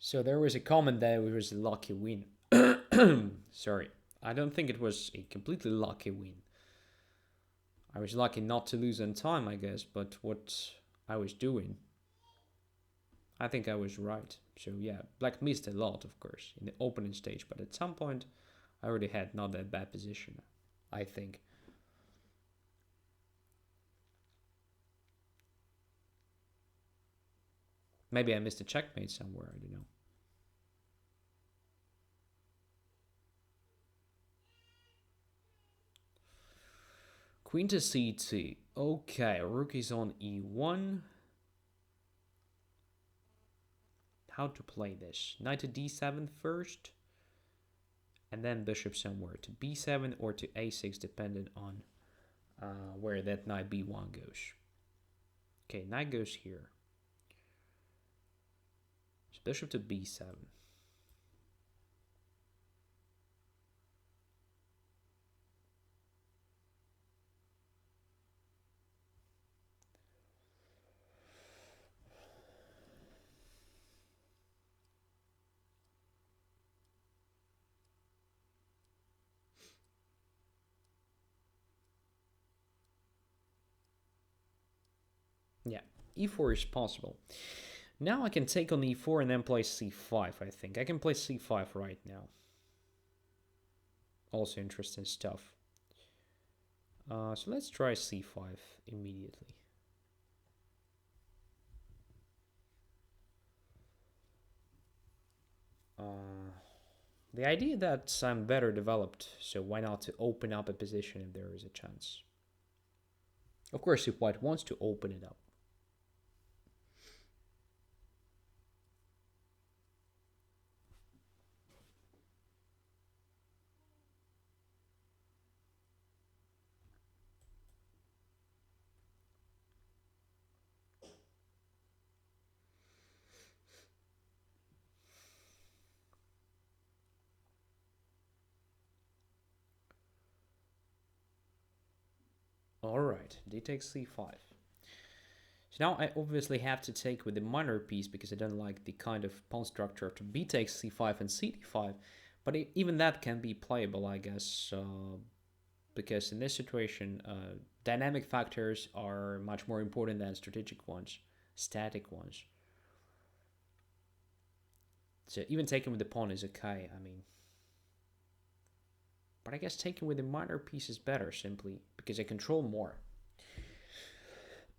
So there was a comment that it was a lucky win. Sorry, I don't think it was a completely lucky win. I was lucky not to lose on time, I guess, but what I was doing, I think I was right. So yeah, black missed a lot, of course, in the opening stage, but at some point I already had not that bad position, I think. Maybe I missed a checkmate somewhere, I don't know. Queen to c2. Okay, rook is on e1. How to play this? Knight to d7 first, and then bishop somewhere to b7 or to a6, depending on where that knight b1 goes. Okay, knight goes here. So bishop to b7. Yeah, e4 is possible. Now I can take on e4 and then play c5, I think. I can play c5 right now. Also interesting stuff. So let's try c5 immediately. The idea that I'm better developed, so why not to open up a position if there is a chance? Of course, if white wants to open it up. Alright, d takes c5. So now I obviously have to take with the minor piece because I don't like the kind of pawn structure after b takes c5 and c d5. But even that can be playable, I guess, because in this situation, dynamic factors are much more important than strategic ones, static ones. So even taking with the pawn is okay, I mean. But I guess taking with the minor piece is better, simply because I control more.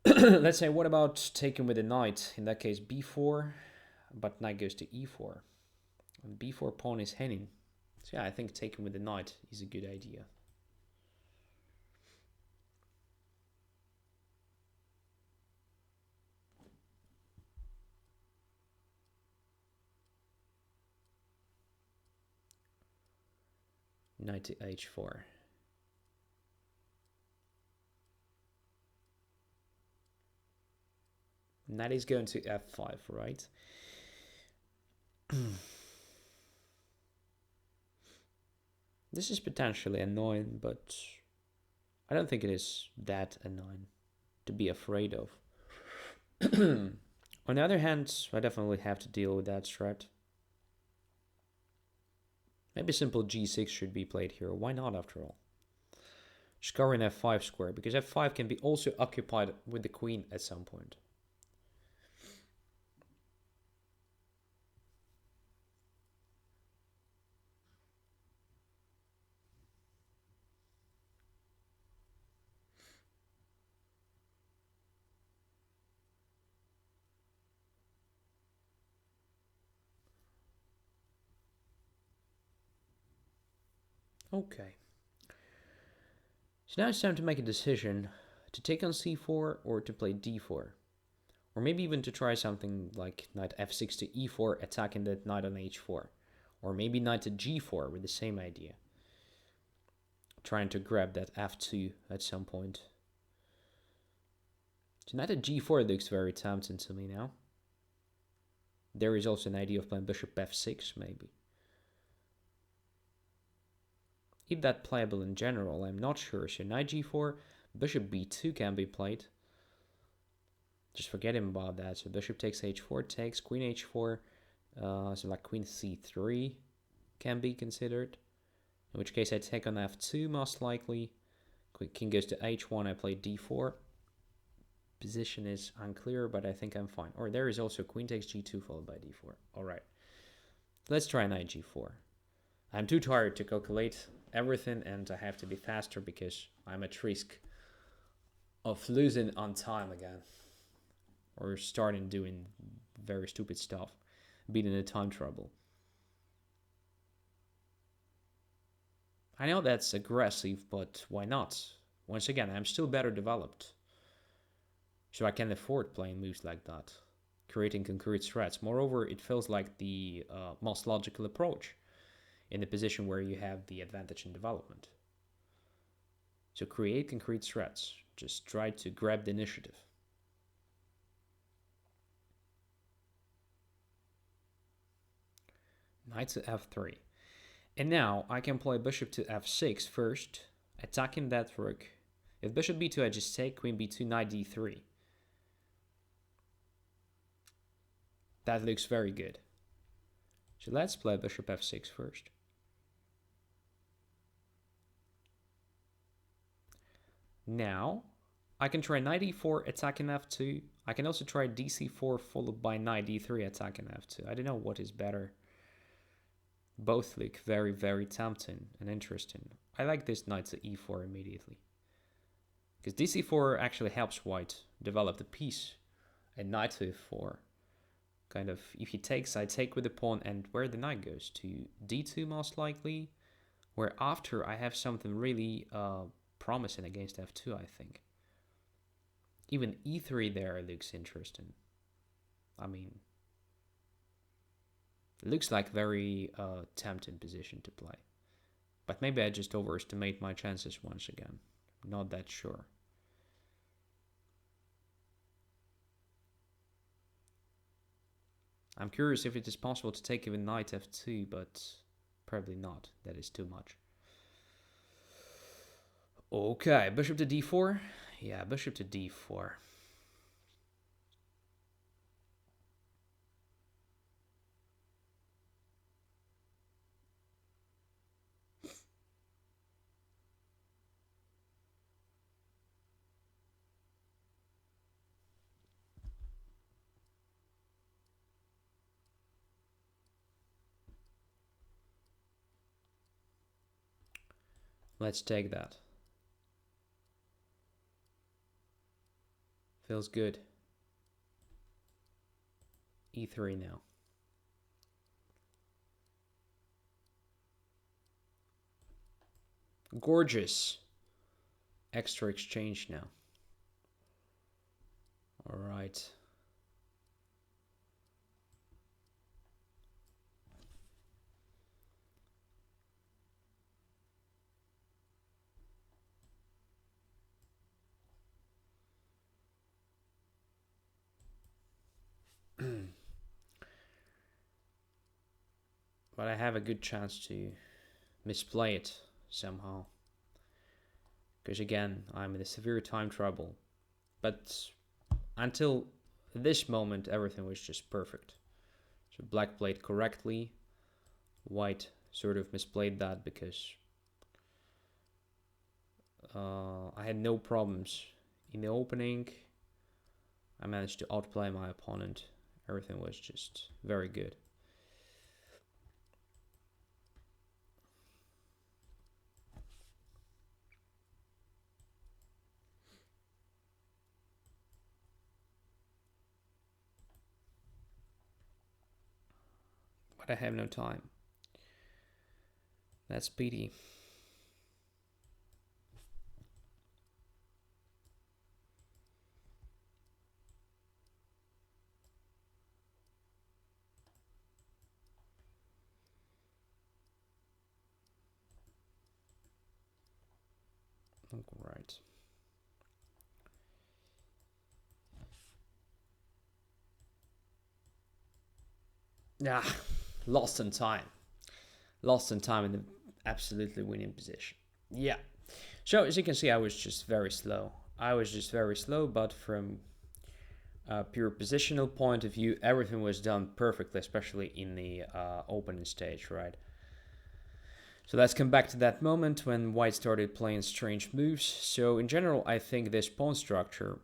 Let's say, what about taking with the knight? In that case, b4, but knight goes to e4. And b4 pawn is hanging. So yeah, I think taking with the knight is a good idea. Knight to h4. Knight is going to f5, right? This is potentially annoying, but I don't think it is that annoying to be afraid of. On the other hand, I definitely have to deal with that threat. Maybe simple g6 should be played here. Why not, after all? Scoring f5 square, because f5 can be also occupied with the queen at some point. Okay. So now it's time to make a decision to take on c4 or to play d4. Or maybe even to try something like knight f6 to e4, attacking that knight on h4. Or maybe knight to g4 with the same idea. Trying to grab that f2 at some point. So knight at g4 looks very tempting to me now. There is also an idea of playing bishop f6, maybe. Is that playable in general? I'm not sure. So knight g4, bishop b2 can be played. Just forget him about that. So bishop takes h4, takes queen h4. So like queen c3 can be considered. In which case I take on f2 most likely. King goes to h1, I play d4. Position is unclear, but I think I'm fine. Or there is also queen takes g2 followed by d4. Alright. Let's try knight g4. I'm too tired to calculate everything and I have to be faster because I'm at risk of losing on time again. Or starting doing very stupid stuff. Being in a time trouble. I know that's aggressive, but why not? Once again, I'm still better developed. So I can afford playing moves like that. Creating concrete threats. Moreover, it feels like the most logical approach in the position where you have the advantage in development. So create concrete threats. Just try to grab the initiative. Knight to f3. And now I can play bishop to f6 first, attacking that rook. If bishop b2, I just take queen b2, knight d3. That looks very good. So let's play bishop f6 first. Now I can try knight e4 attacking f2. I can also try dc4 followed by knight d3 attacking f2. I don't know what is better. Both look very, very tempting and interesting. I like this knight to e4 immediately. Because dc4 actually helps white develop the piece. And knight to e4. Kind of, if he takes, I take with the pawn, and where the knight goes? To d2 most likely. Where after I have something really promising against f2, I think. Even e3 there looks interesting. I mean, it looks like very tempting position to play. But maybe I just overestimate my chances once again. Not that sure. I'm curious if it is possible to take even knight f2, but probably not. That is too much. Okay, bishop to d4. Yeah, bishop to d4. Let's take that. Feels good. e3 now. Gorgeous. Extra exchange now. All right. But I have a good chance to misplay it somehow. Because again, I'm in a severe time trouble. But until this moment, everything was just perfect. So black played correctly. White sort of misplayed that because I had no problems in the opening. I managed to outplay my opponent. Everything was just very good. But I have no time. That's pity. Right. Ah, lost in time. Lost in time in the absolutely winning position. Yeah. So as you can see, I was just very slow. But from a pure positional point of view, everything was done perfectly, especially in the opening stage, right? So let's come back to that moment when white started playing strange moves. So in general, I think this pawn structure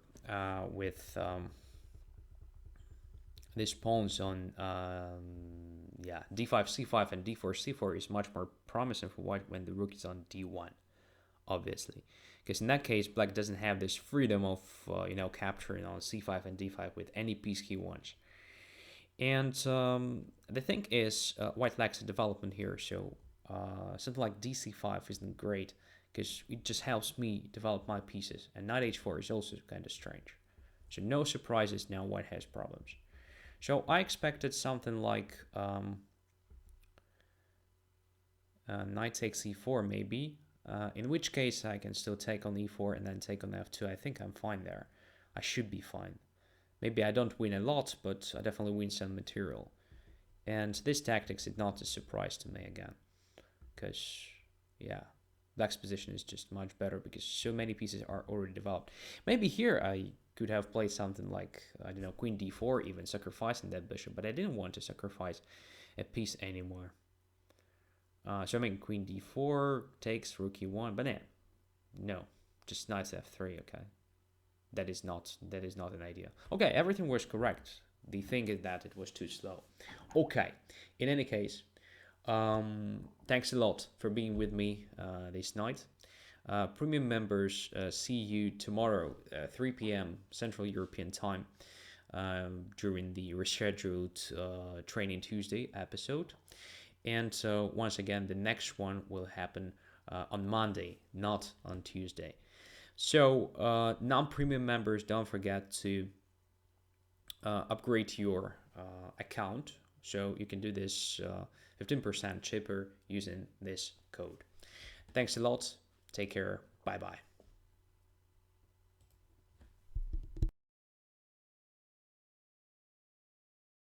with these pawns on d5, c5, and d4, c4 is much more promising for white when the rook is on d1, obviously. Because in that case, black doesn't have this freedom of capturing on c5 and d5 with any piece he wants. And the thing is, white lacks a development here, so something like dc5 isn't great because it just helps me develop my pieces. And knight h4 is also kind of strange. So no surprises now white has problems. So I expected something like knight takes e4 maybe, in which case I can still take on e4 and then take on f2. I think I'm fine there. I should be fine. Maybe I don't win a lot, but I definitely win some material. And this tactics is not a surprise to me again. Because, yeah, black's position is just much better because so many pieces are already developed. Maybe here I could have played something like, I don't know, queen d4, even sacrificing that bishop, but I didn't want to sacrifice a piece anymore. So I mean, queen d4 takes rook e1, but no, just knight f3, okay. That is not an idea. Okay, everything was correct. The thing is that it was too slow. Okay, in any case, thanks a lot for being with me this night. Premium members, see you tomorrow, 3 p.m. Central European Time, during the rescheduled Training Tuesday episode. And so, once again, the next one will happen on Monday, not on Tuesday. So, non-premium members, don't forget to upgrade your account. So you can do this 15% cheaper using this code. Thanks a lot. Take care. Bye bye.